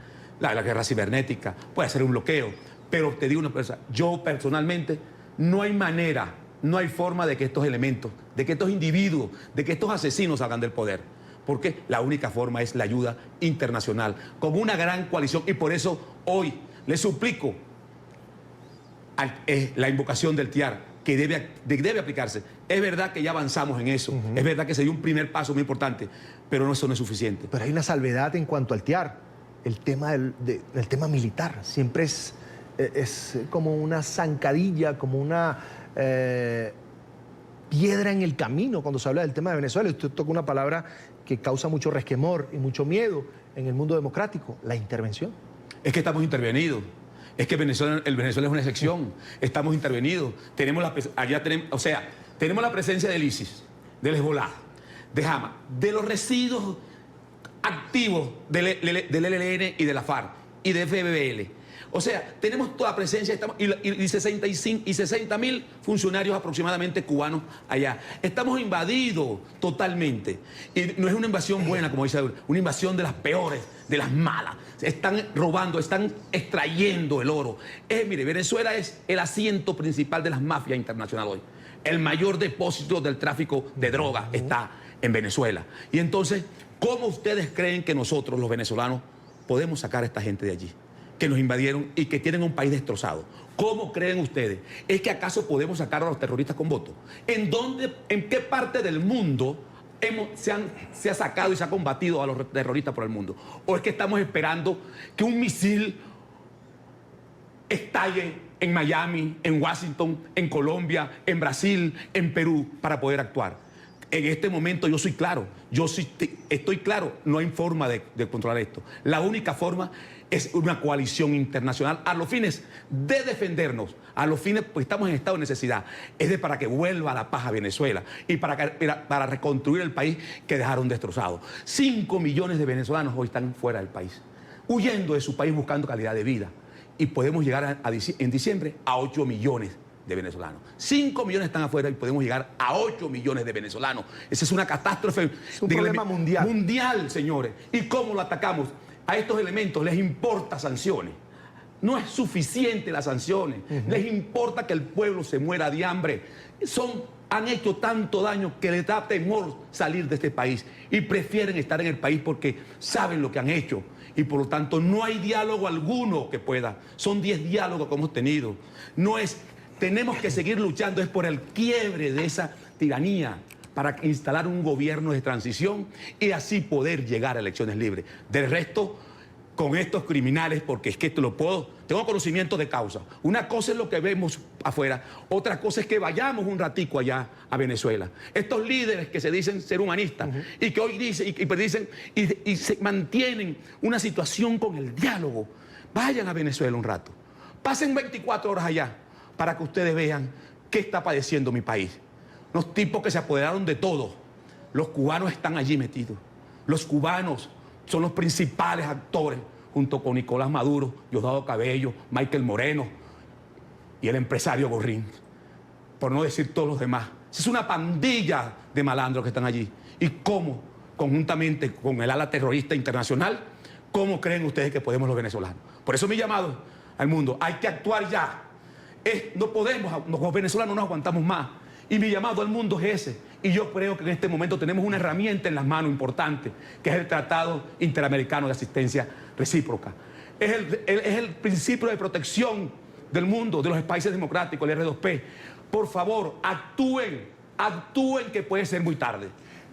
la guerra cibernética, puede ser un bloqueo. Pero te digo una cosa, yo personalmente no hay manera, no hay forma de que estos elementos, de que estos individuos, de que estos asesinos salgan del poder. Porque la única forma es la ayuda internacional, como una gran coalición. Y por eso hoy le suplico la invocación del TIAR, que debe aplicarse. Es verdad que ya avanzamos en eso, es verdad que se dio un primer paso muy importante, pero eso no es suficiente. Pero hay una salvedad en cuanto al TIAR. El tema, el tema militar siempre es como una zancadilla, como una piedra en el camino cuando se habla del tema de Venezuela. Usted toca una palabra que causa mucho resquemor y mucho miedo en el mundo democrático: la intervención. Es que estamos intervenidos. Es que el Venezuela es una excepción. Estamos intervenidos. Tenemos la presencia del ISIS, del Hezbollah, de Hamas, de los residuos activos del ELN y de la FARC y de FBL. O sea, tenemos toda la presencia y 60.000 funcionarios aproximadamente cubanos allá. Estamos invadidos totalmente. Y no es una invasión buena, como dice, una invasión de las peores, de las malas. Están robando, están extrayendo el oro. Mire, Venezuela es el asiento principal de las mafias internacionales hoy. El mayor depósito del tráfico de drogas está en Venezuela. Y entonces, ¿cómo ustedes creen que nosotros, los venezolanos, podemos sacar a esta gente de allí? Que nos invadieron y que tienen un país destrozado. ¿Cómo creen ustedes? ¿Es que acaso podemos sacar a los terroristas con votos? ¿En qué parte del mundo se ha sacado y se ha combatido a los terroristas por el mundo? ¿O es que estamos esperando que un misil estalle en Miami, en Washington, en Colombia, en Brasil, en Perú, para poder actuar? En este momento yo soy claro, estoy claro, no hay forma de controlar esto. La única forma es una coalición internacional a los fines de defendernos, a los fines, pues estamos en estado de necesidad, para que vuelva la paz a Venezuela y para reconstruir el país que dejaron destrozado. 5 millones de venezolanos hoy están fuera del país, huyendo de su país buscando calidad de vida, y podemos llegar en diciembre a 8 millones de venezolanos. 5 millones están afuera y podemos llegar a 8 millones de venezolanos. Esa es una catástrofe. Es un problema mundial. Mundial, señores. ¿Y cómo lo atacamos? A estos elementos les importa sanciones. No es suficiente las sanciones. Les importa que el pueblo se muera de hambre. Han hecho tanto daño que les da temor salir de este país y prefieren estar en el país porque saben lo que han hecho. Y por lo tanto no hay diálogo alguno que pueda. Son 10 diálogos que hemos tenido. Tenemos que seguir luchando, es por el quiebre de esa tiranía para instalar un gobierno de transición y así poder llegar a elecciones libres. Del resto, con estos criminales, porque es que tengo conocimiento de causa. Una cosa es lo que vemos afuera, otra cosa es que vayamos un ratico allá a Venezuela. Estos líderes que se dicen ser humanistas y que hoy dicen y se mantienen una situación con el diálogo, vayan a Venezuela un rato, pasen 24 horas allá, para que ustedes vean qué está padeciendo mi país. Los tipos que se apoderaron de todo. Los cubanos están allí metidos. Los cubanos son los principales actores, junto con Nicolás Maduro, Diosdado Cabello, Michael Moreno y el empresario Gorrín, por no decir todos los demás. Es una pandilla de malandros que están allí. ¿Y cómo, conjuntamente con el ala terrorista internacional, cómo creen ustedes que podemos los venezolanos? Por eso mi llamado al mundo, hay que actuar ya. No podemos, los venezolanos no aguantamos más. Y mi llamado al mundo es ese. Y yo creo que en este momento tenemos una herramienta en las manos importante, que es el Tratado Interamericano de Asistencia Recíproca. Es el principio de protección del mundo, de los países democráticos, el R2P. Por favor, actúen, que puede ser muy tarde.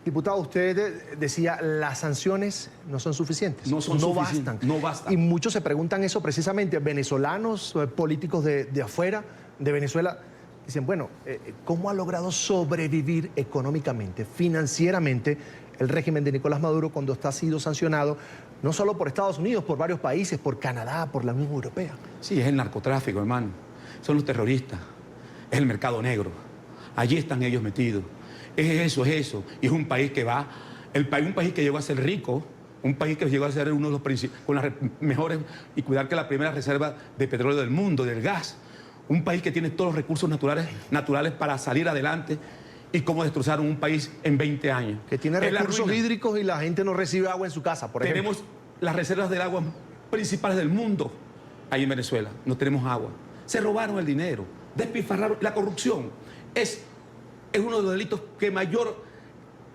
Diputado, usted decía, las sanciones no son suficientes. No bastan. Y muchos se preguntan eso precisamente, venezolanos, políticos de afuera, de Venezuela, dicen, bueno, ¿cómo ha logrado sobrevivir económicamente, financieramente, el régimen de Nicolás Maduro cuando ha sido sancionado, no solo por Estados Unidos, por varios países, por Canadá, por la Unión Europea? Sí, es el narcotráfico, hermano. Son los terroristas. Es el mercado negro. Allí están ellos metidos. Es eso. Y es un país que un país que llegó a ser rico, un país que llegó a ser uno de los principales, con las mejores, y cuidar que la primera reserva de petróleo del mundo, del gas. Un país que tiene todos los recursos naturales para salir adelante, y cómo destrozaron un país en 20 años. Que tiene recursos hídricos y la gente no recibe agua en su casa, por ejemplo. Tenemos las reservas del agua principales del mundo ahí en Venezuela. No tenemos agua. Se robaron el dinero, despilfarraron. La corrupción es uno de los delitos que mayor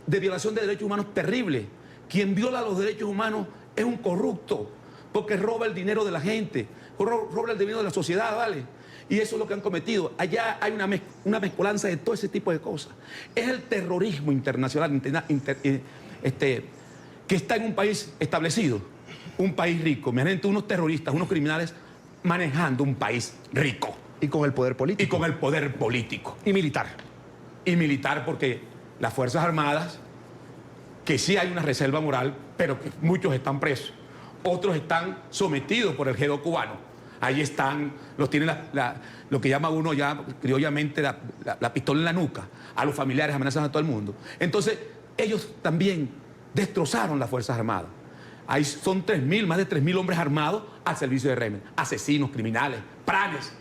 de violación de derechos humanos terrible. Quien viola los derechos humanos es un corrupto, porque roba el dinero de la gente, roba el dinero de la sociedad, ¿vale? Y eso es lo que han cometido. Allá hay una mezcolanza de todo ese tipo de cosas. Es el terrorismo internacional que está en un país establecido, un país rico. Imagínate unos terroristas, unos criminales manejando un país rico. Y con el poder político. Y con el poder político. Y militar. Y militar, porque las Fuerzas Armadas, que sí hay una reserva moral, pero que muchos están presos. Otros están sometidos por el G2 cubano. Ahí están, los tienen lo que llama uno ya criollamente la pistola en la nuca, a los familiares, amenazan a todo el mundo. Entonces, ellos también destrozaron las Fuerzas Armadas. Ahí son más de 3.000 hombres armados al servicio del régimen, asesinos, criminales, pranes.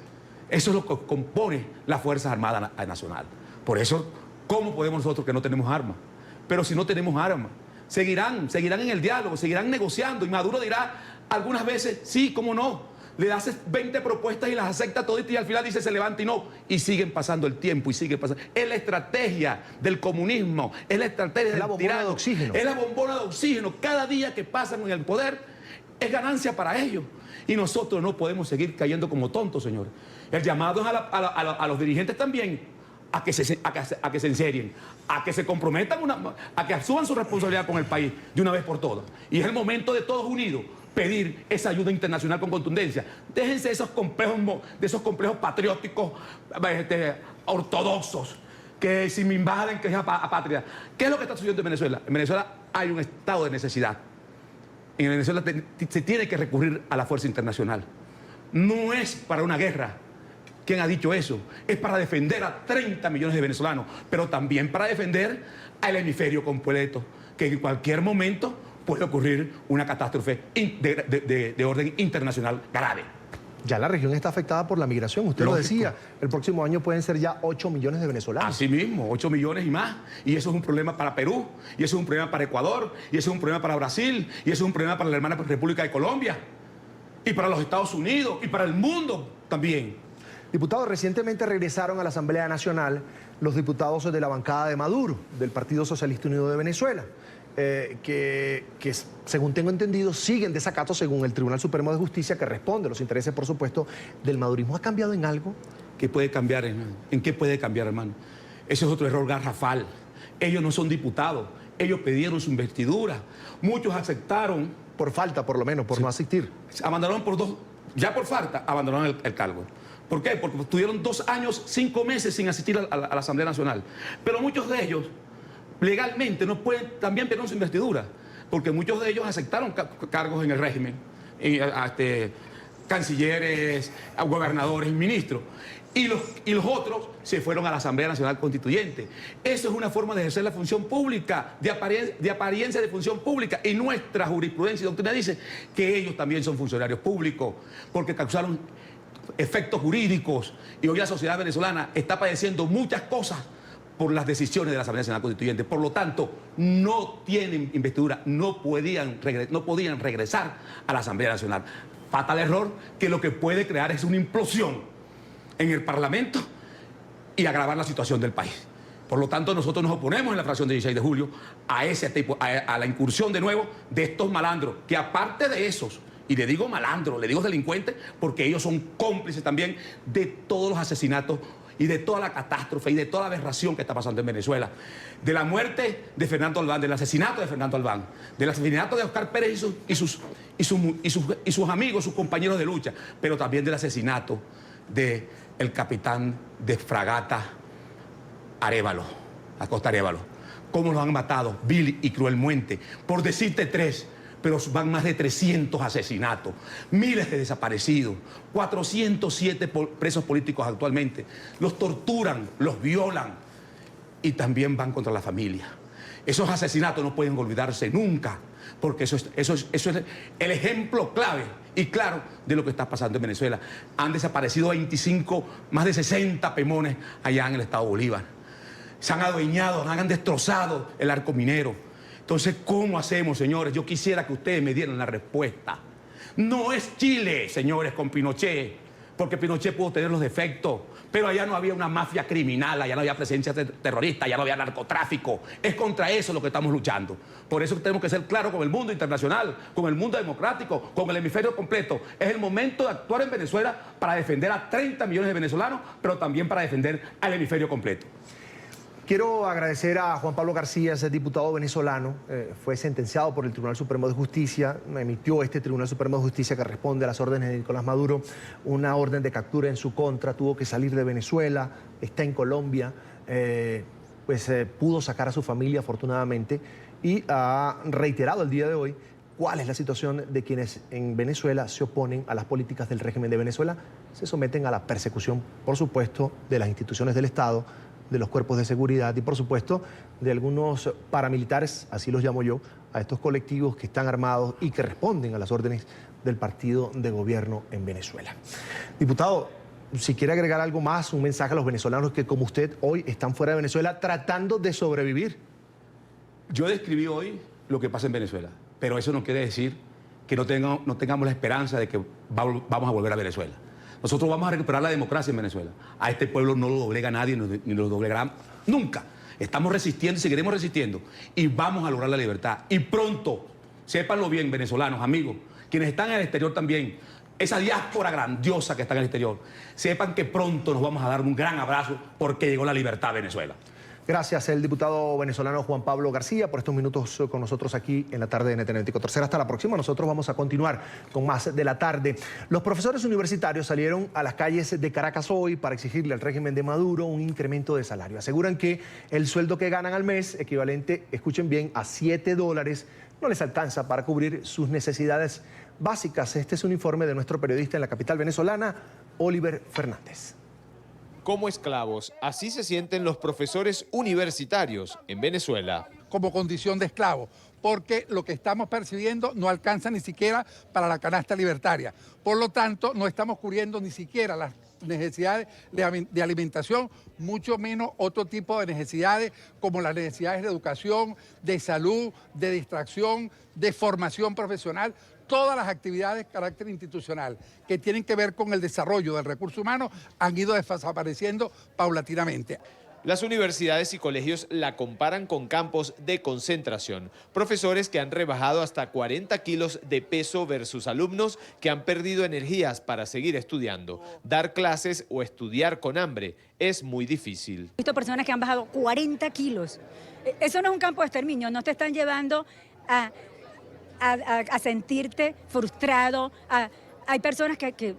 Eso es lo que compone las Fuerzas Armadas Nacionales. Por eso, ¿cómo podemos nosotros que no tenemos armas? Pero si no tenemos armas, seguirán en el diálogo, seguirán negociando, y Maduro dirá algunas veces, sí, cómo no. Le haces 20 propuestas y las acepta toditas y al final dice se levanta y no. Y siguen pasando el tiempo y sigue pasando. Es la estrategia del comunismo, es la estrategia del tirano. De oxígeno. Es la bombona de oxígeno. Cada día que pasan en el poder es ganancia para ellos. Y nosotros no podemos seguir cayendo como tontos, señores. El llamado es a los dirigentes también a que se enserien, a que se comprometan, a que asuman su responsabilidad con el país de una vez por todas. Y es el momento de todos unidos pedir esa ayuda internacional con contundencia. Déjense de esos complejos patrióticos ortodoxos, que si me invaden, que es apátrida. ¿Qué es lo que está sucediendo en Venezuela? En Venezuela hay un estado de necesidad. En Venezuela se tiene que recurrir a la fuerza internacional. No es para una guerra. ¿Quién ha dicho eso? Es para defender a 30 millones de venezolanos, pero también para defender al hemisferio completo, que en cualquier momento puede ocurrir una catástrofe de orden internacional grave. Ya la región está afectada por la migración, usted lo decía. El próximo año pueden ser ya 8 millones de venezolanos. Así mismo, 8 millones y más. Y eso es un problema para Perú, y eso es un problema para Ecuador, y eso es un problema para Brasil, y eso es un problema para la hermana República de Colombia, y para los Estados Unidos, y para el mundo también. Diputados, recientemente regresaron a la Asamblea Nacional los diputados de la bancada de Maduro, del Partido Socialista Unido de Venezuela. Que según tengo entendido, siguen desacato según el Tribunal Supremo de Justicia, que responde a los intereses, por supuesto, del madurismo. ¿Ha cambiado en algo? ¿Qué puede cambiar, hermano? ¿En qué puede cambiar, hermano? Ese es otro error garrafal. Ellos no son diputados, ellos pidieron su investidura. Muchos aceptaron. Por falta, por lo menos, por no asistir. Abandonaron ya por falta, abandonaron el cargo. ¿Por qué? Porque estuvieron 2 años, 5 meses sin asistir a la Asamblea Nacional. Pero muchos de ellos legalmente no pueden también pedir su investidura, porque muchos de ellos aceptaron cargos en el régimen, cancilleres, gobernadores, ministros, y los otros se fueron a la Asamblea Nacional Constituyente. Eso es una forma de ejercer la función pública, de apariencia de función pública, y nuestra jurisprudencia y doctrina dice que ellos también son funcionarios públicos, porque causaron efectos jurídicos, y hoy la sociedad venezolana está padeciendo muchas cosas por las decisiones de la Asamblea Nacional Constituyente. Por lo tanto, no tienen investidura, no podían regresar a la Asamblea Nacional. Fatal error, que lo que puede crear es una implosión en el Parlamento y agravar la situación del país. Por lo tanto, nosotros nos oponemos en la fracción de 16 de julio a la incursión de nuevo de estos malandros, que aparte de esos, y le digo malandros, le digo delincuentes, porque ellos son cómplices también de todos los asesinatos y de toda la catástrofe y de toda la aberración que está pasando en Venezuela. De la muerte de Fernando Albán, del asesinato de Fernando Albán, del asesinato de Oscar Pérez y sus amigos, sus compañeros de lucha, pero también del asesinato del capitán de fragata Arévalo, Acosta Arévalo. Cómo los han matado vil y cruelmente, por decirte 3, pero van más de 300 asesinatos, miles de desaparecidos, 407 presos políticos actualmente. Los torturan, los violan y también van contra la familia. Esos asesinatos no pueden olvidarse nunca, porque eso es el ejemplo clave y claro de lo que está pasando en Venezuela. Han desaparecido 25, más de 60 pemones allá en el estado Bolívar. Se han adueñado, han destrozado el arco minero. Entonces, ¿cómo hacemos, señores? Yo quisiera que ustedes me dieran la respuesta. No es Chile, señores, con Pinochet, porque Pinochet pudo tener los defectos, pero allá no había una mafia criminal, allá no había presencia terrorista, allá no había narcotráfico. Es contra eso lo que estamos luchando. Por eso tenemos que ser claros con el mundo internacional, con el mundo democrático, con el hemisferio completo. Es el momento de actuar en Venezuela para defender a 30 millones de venezolanos, pero también para defender al hemisferio completo. Quiero agradecer a Juan Pablo García, ese diputado venezolano, fue sentenciado por el Tribunal Supremo de Justicia, emitió este Tribunal Supremo de Justicia que responde a las órdenes de Nicolás Maduro, una orden de captura en su contra, tuvo que salir de Venezuela, está en Colombia, pudo sacar a su familia afortunadamente y ha reiterado el día de hoy cuál es la situación de quienes en Venezuela se oponen a las políticas del régimen de Venezuela, se someten a la persecución, por supuesto, de las instituciones del Estado, de los cuerpos de seguridad y, por supuesto, de algunos paramilitares, así los llamo yo, a estos colectivos que están armados y que responden a las órdenes del partido de gobierno en Venezuela. Diputado, si quiere agregar algo más, un mensaje a los venezolanos que, como usted, hoy están fuera de Venezuela tratando de sobrevivir. Yo describí hoy lo que pasa en Venezuela, pero eso no quiere decir que no tengamos la esperanza de que vamos a volver a Venezuela. Nosotros vamos a recuperar la democracia en Venezuela. A este pueblo no lo doblega nadie, ni lo doblegará nunca. Estamos resistiendo y seguiremos resistiendo. Y vamos a lograr la libertad. Y pronto, sépanlo bien, venezolanos, amigos, quienes están en el exterior también, esa diáspora grandiosa que está en el exterior, sepan que pronto nos vamos a dar un gran abrazo porque llegó la libertad a Venezuela. Gracias, el diputado venezolano Juan Pablo García, por estos minutos con nosotros aquí en la tarde de NTN 24. Será hasta la próxima. Nosotros vamos a continuar con más de la tarde. Los profesores universitarios salieron a las calles de Caracas hoy para exigirle al régimen de Maduro un incremento de salario. Aseguran que el sueldo que ganan al mes, equivalente, escuchen bien, a $7, no les alcanza para cubrir sus necesidades básicas. Este es un informe de nuestro periodista en la capital venezolana, Oliver Fernández. Como esclavos, así se sienten los profesores universitarios en Venezuela. Como condición de esclavo, porque lo que estamos percibiendo no alcanza ni siquiera para la canasta libertaria. Por lo tanto, no estamos cubriendo ni siquiera las necesidades de alimentación, mucho menos otro tipo de necesidades como las necesidades de educación, de salud, de distracción, de formación profesional. Todas las actividades de carácter institucional que tienen que ver con el desarrollo del recurso humano han ido desapareciendo paulatinamente. Las universidades y colegios la comparan con campos de concentración. Profesores que han rebajado hasta 40 kilos de peso versus alumnos que han perdido energías para seguir estudiando. Dar clases o estudiar con hambre es muy difícil. He visto personas que han bajado 40 kilos. Eso no es un campo de exterminio, no te están llevando a sentirte frustrado. Hay personas que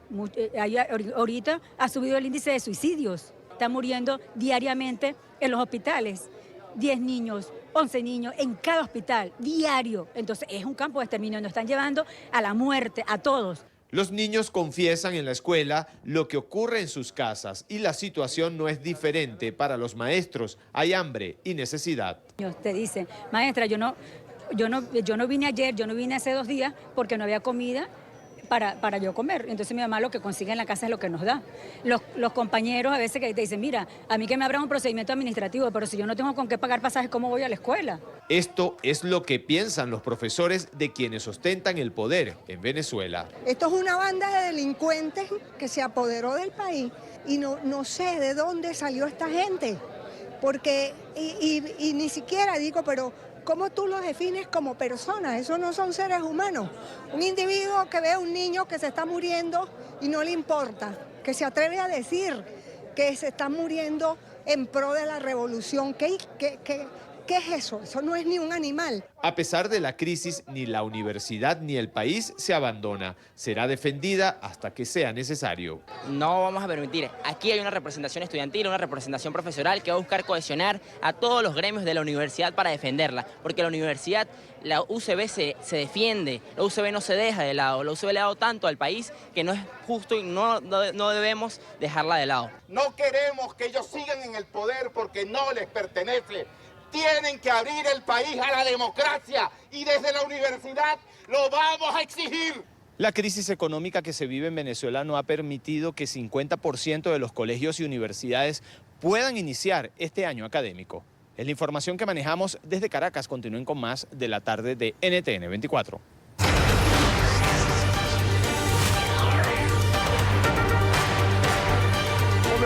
ahorita ha subido el índice de suicidios. Están muriendo diariamente en los hospitales. 10 niños, 11 niños en cada hospital, diario. Entonces es un campo de exterminio, nos están llevando a la muerte, a todos. Los niños confiesan en la escuela lo que ocurre en sus casas y la situación no es diferente para los maestros. Hay hambre y necesidad. Te dicen, maestra, yo no vine ayer, yo no vine hace 2 días porque no había comida para yo comer. Entonces mi mamá lo que consigue en la casa es lo que nos da. Los compañeros a veces que te dicen, mira, a mí que me abran un procedimiento administrativo, pero si yo no tengo con qué pagar pasajes, ¿cómo voy a la escuela? Esto es lo que piensan los profesores de quienes ostentan el poder en Venezuela. Esto es una banda de delincuentes que se apoderó del país y no sé de dónde salió esta gente. Porque, y ni siquiera digo, pero ¿cómo tú los defines como personas? Esos no son seres humanos. Un individuo que ve a un niño que se está muriendo y no le importa, que se atreve a decir que se está muriendo en pro de la revolución. ¿Qué es eso? Eso no es ni un animal. A pesar de la crisis, ni la universidad ni el país se abandona. Será defendida hasta que sea necesario. No vamos a permitir. Aquí hay una representación estudiantil, una representación profesional que va a buscar cohesionar a todos los gremios de la universidad para defenderla. Porque la universidad, la UCB se defiende, la UCB no se deja de lado. La UCB le ha dado tanto al país que no es justo y no debemos dejarla de lado. No queremos que ellos sigan en el poder porque no les pertenece. Tienen que abrir el país a la democracia y desde la universidad lo vamos a exigir. La crisis económica que se vive en Venezuela no ha permitido que 50% de los colegios y universidades puedan iniciar este año académico. Es la información que manejamos desde Caracas. Continúen con más de la tarde de NTN 24.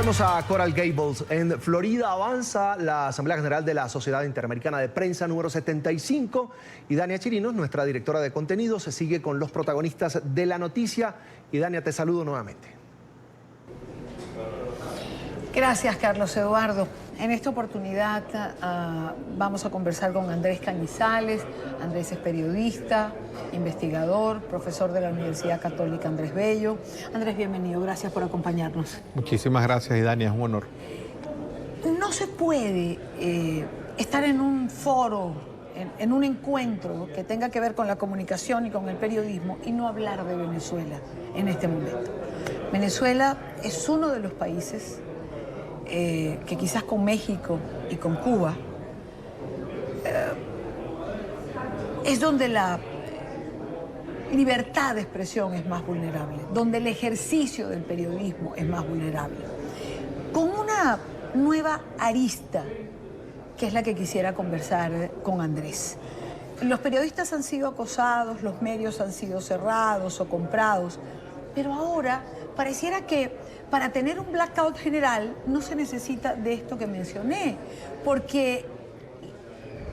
Volvemos a Coral Gables. En Florida avanza la Asamblea General de la Sociedad Interamericana de Prensa número 75 y Dania Chirinos, nuestra directora de contenidos, se sigue con los protagonistas de la noticia. Y Dania, te saludo nuevamente. Gracias, Carlos Eduardo. En esta oportunidad vamos a conversar con Andrés Cañizales. Andrés es periodista, investigador, profesor de la Universidad Católica Andrés Bello. Andrés, bienvenido. Gracias por acompañarnos. Muchísimas gracias, Idania. Es un honor. No se puede estar en un foro, en un encuentro que tenga que ver con la comunicación y con el periodismo y no hablar de Venezuela en este momento. Venezuela es uno de los países que quizás con México y con Cuba es donde la libertad de expresión es más vulnerable, donde el ejercicio del periodismo es más vulnerable. Con una nueva arista, que es la que quisiera conversar con Andrés. Los periodistas han sido acosados, los medios han sido cerrados o comprados, pero ahora pareciera que para tener un blackout general no se necesita de esto que mencioné, porque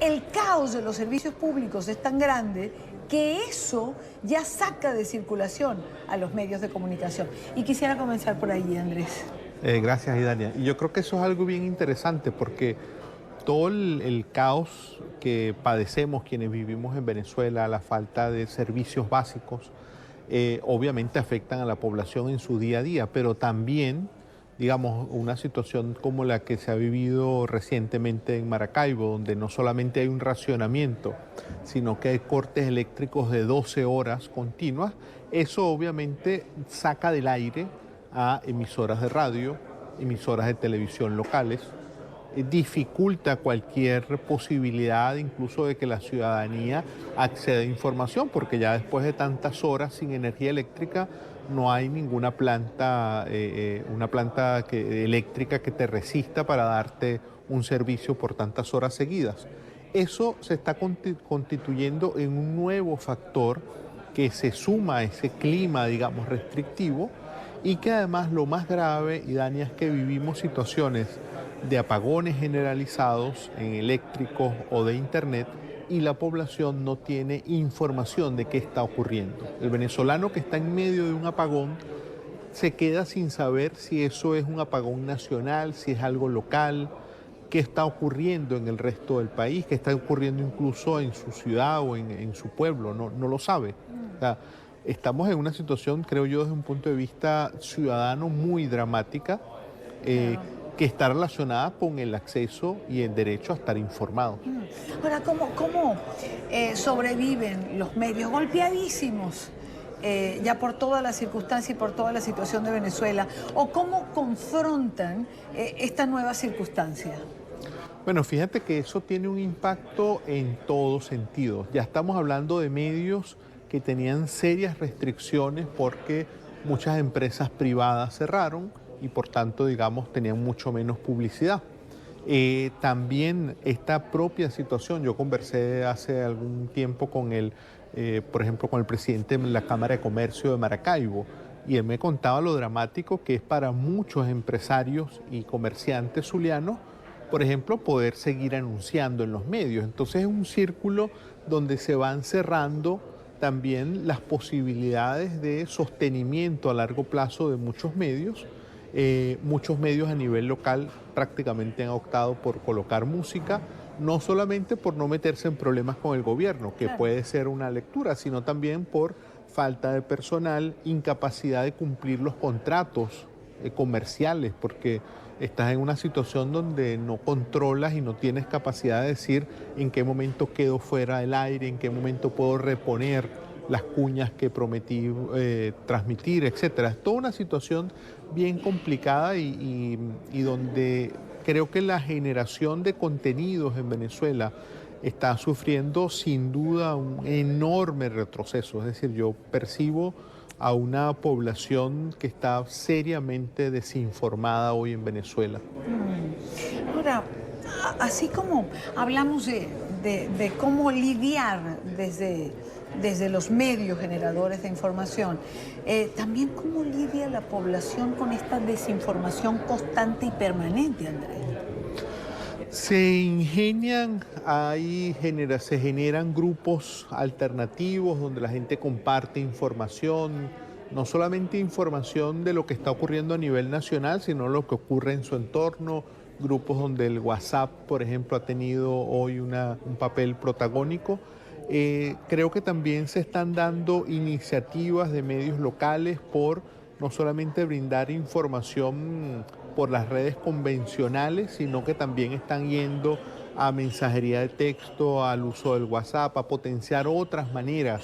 el caos de los servicios públicos es tan grande que eso ya saca de circulación a los medios de comunicación. Y quisiera comenzar por ahí, Andrés. Gracias, Idania. Y yo creo que eso es algo bien interesante porque todo el caos que padecemos quienes vivimos en Venezuela, la falta de servicios básicos, obviamente afectan a la población en su día a día, pero también, digamos, una situación como la que se ha vivido recientemente en Maracaibo, donde no solamente hay un racionamiento, sino que hay cortes eléctricos de 12 horas continuas, eso obviamente saca del aire a emisoras de radio, emisoras de televisión locales, dificulta cualquier posibilidad incluso de que la ciudadanía acceda a información, porque ya después de tantas horas sin energía eléctrica no hay ninguna planta, eléctrica que te resista para darte un servicio por tantas horas seguidas. Eso se está constituyendo en un nuevo factor que se suma a ese clima, digamos, restrictivo, y que además lo más grave, Idania, es que vivimos situaciones de apagones generalizados en eléctricos o de internet y la población no tiene información de qué está ocurriendo. El venezolano que está en medio de un apagón se queda sin saber si eso es un apagón nacional, si es algo local, qué está ocurriendo en el resto del país, qué está ocurriendo incluso en su ciudad o en su pueblo, no lo sabe. O sea, estamos en una situación, creo yo, desde un punto de vista ciudadano muy dramática, que está relacionada con el acceso y el derecho a estar informado. Ahora, ¿cómo sobreviven los medios golpeadísimos ya por toda la circunstancia y por toda la situación de Venezuela? ¿O cómo confrontan esta nueva circunstancia? Bueno, fíjate que eso tiene un impacto en todos sentidos. Ya estamos hablando de medios que tenían serias restricciones porque muchas empresas privadas cerraron y por tanto, digamos, tenían mucho menos publicidad. También esta propia situación, yo conversé hace algún tiempo con por ejemplo, con el presidente de la Cámara de Comercio de Maracaibo, y él me contaba lo dramático que es para muchos empresarios y comerciantes zulianos, por ejemplo, poder seguir anunciando en los medios. Entonces es un círculo donde se van cerrando también las posibilidades de sostenimiento a largo plazo de muchos medios. Muchos medios a nivel local prácticamente han optado por colocar música, no solamente por no meterse en problemas con el gobierno, que puede ser una lectura, sino también por falta de personal, incapacidad de cumplir los contratos comerciales, porque estás en una situación donde no controlas y no tienes capacidad de decir en qué momento quedo fuera del aire, en qué momento puedo reponer las cuñas que prometí transmitir, etcétera. Es toda una situación bien complicada y donde creo que la generación de contenidos en Venezuela está sufriendo sin duda un enorme retroceso. Es decir, yo percibo a una población que está seriamente desinformada hoy en Venezuela. Ahora, así como hablamos de cómo lidiar desde desde los medios generadores de información, también cómo lidia la población con esta desinformación constante y permanente, Andrés. Se ingenian, se generan grupos alternativos donde la gente comparte información, no solamente información de lo que está ocurriendo a nivel nacional, sino lo que ocurre en su entorno, grupos donde el WhatsApp, por ejemplo, ha tenido hoy un papel protagónico. Creo que también se están dando iniciativas de medios locales por no solamente brindar información por las redes convencionales, sino que también están yendo a mensajería de texto, al uso del WhatsApp, a potenciar otras maneras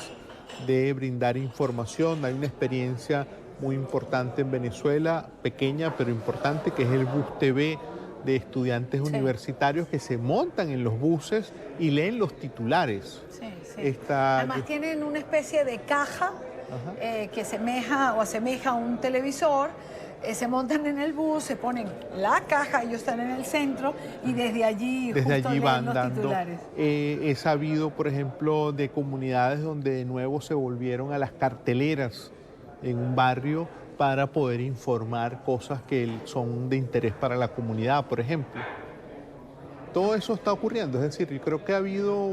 de brindar información. Hay una experiencia muy importante en Venezuela, pequeña pero importante, que es el Bus TV de estudiantes universitarios que se montan en los buses y leen los titulares. Sí. Además tienen una especie de caja que asemeja a un televisor. Se montan en el bus, se ponen la caja, ellos están en el centro y desde allí van dando titulares. He sabido, por ejemplo, de comunidades donde de nuevo se volvieron a las carteleras en un barrio para poder informar cosas que son de interés para la comunidad, por ejemplo. Todo eso está ocurriendo, es decir, yo creo que ha habido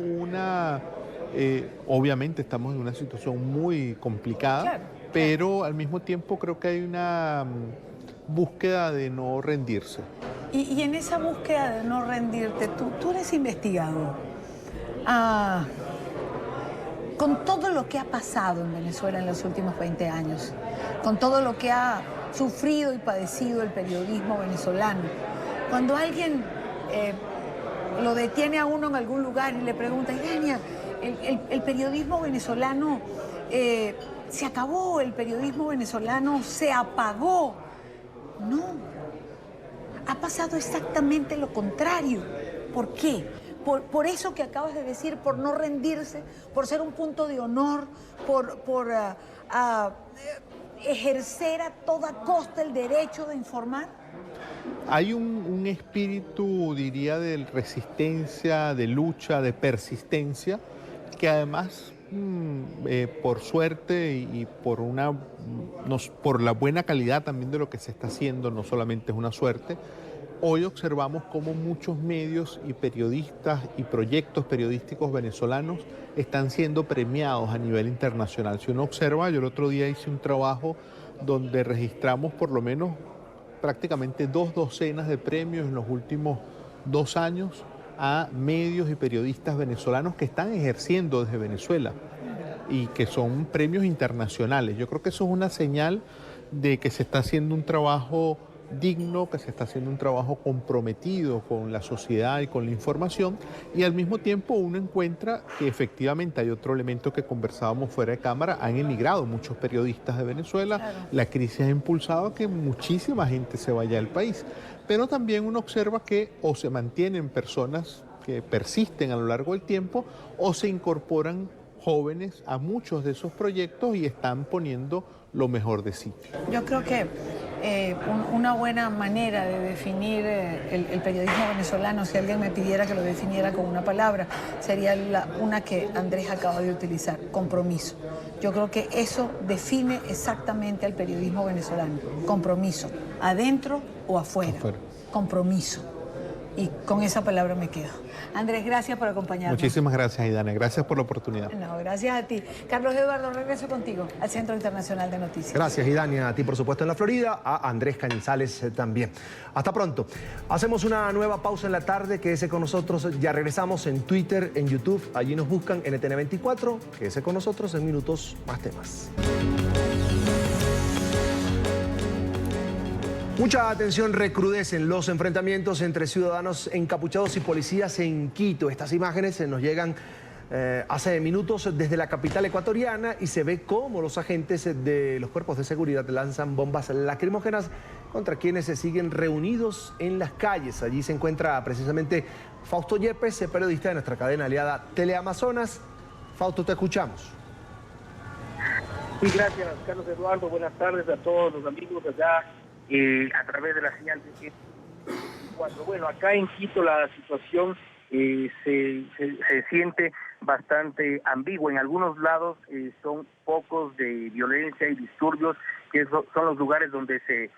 obviamente estamos en una situación muy complicada, claro, pero al mismo tiempo creo que hay una búsqueda de no rendirse. Y en esa búsqueda de no rendirte, tú eres investigado. Con todo lo que ha pasado en Venezuela en los últimos 20 años, con todo lo que ha sufrido y padecido el periodismo venezolano, cuando alguien lo detiene a uno en algún lugar y le pregunta, Idania, el periodismo venezolano se acabó, el periodismo venezolano se apagó. No, ha pasado exactamente lo contrario. ¿Por qué? Por eso que acabas de decir, por no rendirse, por ser un punto de honor, por ejercer a toda costa el derecho de informar. Hay un espíritu, diría, de resistencia, de lucha, de persistencia, que además, por suerte y por la buena calidad también de lo que se está haciendo, no solamente es una suerte. Hoy observamos cómo muchos medios y periodistas y proyectos periodísticos venezolanos están siendo premiados a nivel internacional. Si uno observa, yo el otro día hice un trabajo donde registramos por lo menos prácticamente 2 docenas de premios en los últimos 2 años a medios y periodistas venezolanos que están ejerciendo desde Venezuela y que son premios internacionales. Yo creo que eso es una señal de que se está haciendo un trabajo digno, que se está haciendo un trabajo comprometido con la sociedad y con la información, y al mismo tiempo uno encuentra que efectivamente hay otro elemento que conversábamos fuera de cámara: han emigrado muchos periodistas de Venezuela, claro. La crisis ha impulsado a que muchísima gente se vaya del país, pero también uno observa que o se mantienen personas que persisten a lo largo del tiempo o se incorporan jóvenes a muchos de esos proyectos y están poniendo lo mejor de sí. Yo creo que una buena manera de definir el periodismo venezolano, si alguien me pidiera que lo definiera con una palabra, sería una que Andrés acaba de utilizar: compromiso. Yo creo que eso define exactamente al periodismo venezolano: compromiso, adentro o afuera. Compromiso. Y con esa palabra me quedo. Andrés, gracias por acompañarnos. Muchísimas gracias, Idania. Gracias por la oportunidad. No, gracias a ti. Carlos Eduardo, regreso contigo al Centro Internacional de Noticias. Gracias, Idania. A ti, por supuesto, en la Florida. A Andrés Cañizales también. Hasta pronto. Hacemos una nueva pausa en la tarde. Quédese con nosotros. Ya regresamos en Twitter, en YouTube. Allí nos buscan NTN24. Quédese con nosotros. En minutos, más temas. Mucha atención, recrudecen los enfrentamientos entre ciudadanos encapuchados y policías en Quito. Estas imágenes nos llegan hace minutos desde la capital ecuatoriana y se ve cómo los agentes de los cuerpos de seguridad lanzan bombas lacrimógenas contra quienes se siguen reunidos en las calles. Allí se encuentra precisamente Fausto Yepes, periodista de nuestra cadena aliada Teleamazonas. Fausto, te escuchamos. Sí, gracias, Carlos Eduardo. Buenas tardes a todos los amigos de allá. A través de la señal de 4. Bueno, acá en Quito la situación se siente bastante ambiguo. En algunos lados son focos de violencia y disturbios, que son los lugares donde se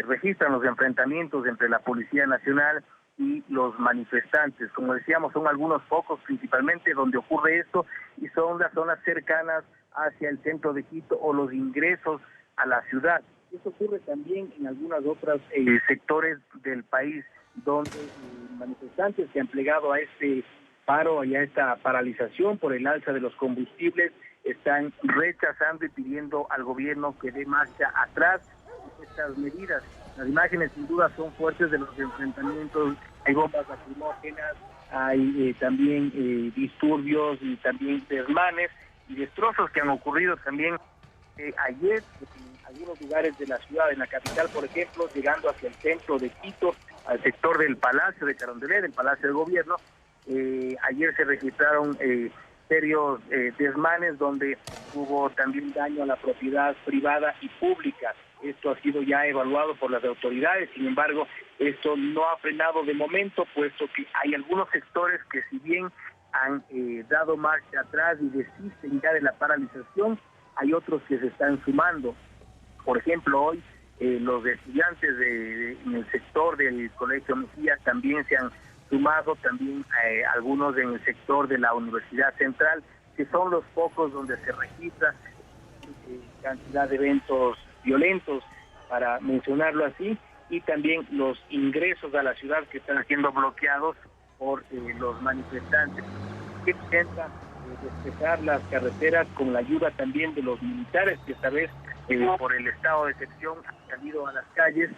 registran los enfrentamientos entre la Policía Nacional y los manifestantes. Como decíamos, son algunos focos principalmente donde ocurre esto, y son las zonas cercanas hacia el centro de Quito o los ingresos a la ciudad. Esto ocurre también en algunos otros sectores del país, donde manifestantes que han plegado a este paro y a esta paralización por el alza de los combustibles están rechazando y pidiendo al gobierno que dé marcha atrás estas medidas. Las imágenes sin duda son fuertes de los enfrentamientos, hay bombas lacrimógenas, hay también disturbios y también desmanes y destrozos que han ocurrido también ayer en algunos lugares de la ciudad, en la capital, por ejemplo, llegando hacia el centro de Quito, al sector del Palacio de Carondelet, del Palacio de Gobierno. Ayer se registraron serios desmanes donde hubo también daño a la propiedad privada y pública. Esto ha sido ya evaluado por las autoridades, sin embargo, esto no ha frenado de momento, puesto que hay algunos sectores que, si bien han dado marcha atrás y desisten ya de la paralización, hay otros que se están sumando. Por ejemplo, hoy los estudiantes en el sector del Colegio Mejía también se han sumado, también algunos en el sector de la Universidad Central, que son los pocos donde se registra cantidad de eventos violentos, para mencionarlo así, y también los ingresos a la ciudad que están siendo bloqueados por los manifestantes, que intentan despejar las carreteras con la ayuda también de los militares, que esta vez por el estado de excepción han salido a las calles,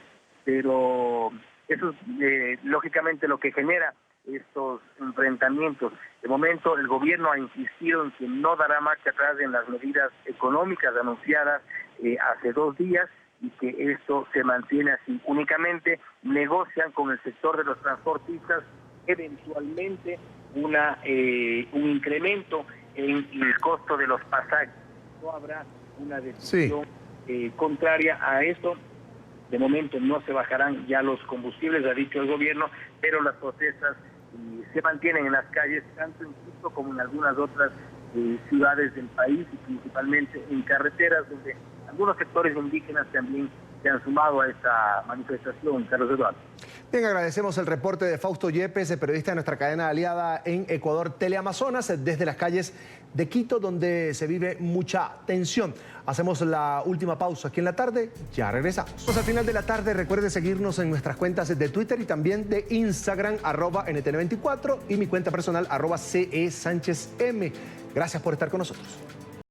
pero eso es lógicamente lo que genera estos enfrentamientos. De momento el gobierno ha insistido en que no dará marcha atrás en las medidas económicas anunciadas hace 2 días, y que esto se mantiene así. Únicamente negocian con el sector de los transportistas eventualmente un incremento en el costo de los pasajes. No habrá una decisión contraria a esto. De momento no se bajarán ya los combustibles, ha dicho el gobierno, pero las protestas se mantienen en las calles, tanto en Quito como en algunas otras ciudades del país, y principalmente en carreteras, donde algunos sectores indígenas también se han sumado a esta manifestación. Carlos Eduardo. Bien, agradecemos el reporte de Fausto Yepes, periodista de nuestra cadena aliada en Ecuador, Teleamazonas, desde las calles de Quito, donde se vive mucha tensión. Hacemos la última pausa aquí en la tarde, ya regresamos. Al final de la tarde, recuerde seguirnos en nuestras cuentas de Twitter y también de Instagram, @NTN24, y mi cuenta personal, @CESánchezM. Gracias por estar con nosotros.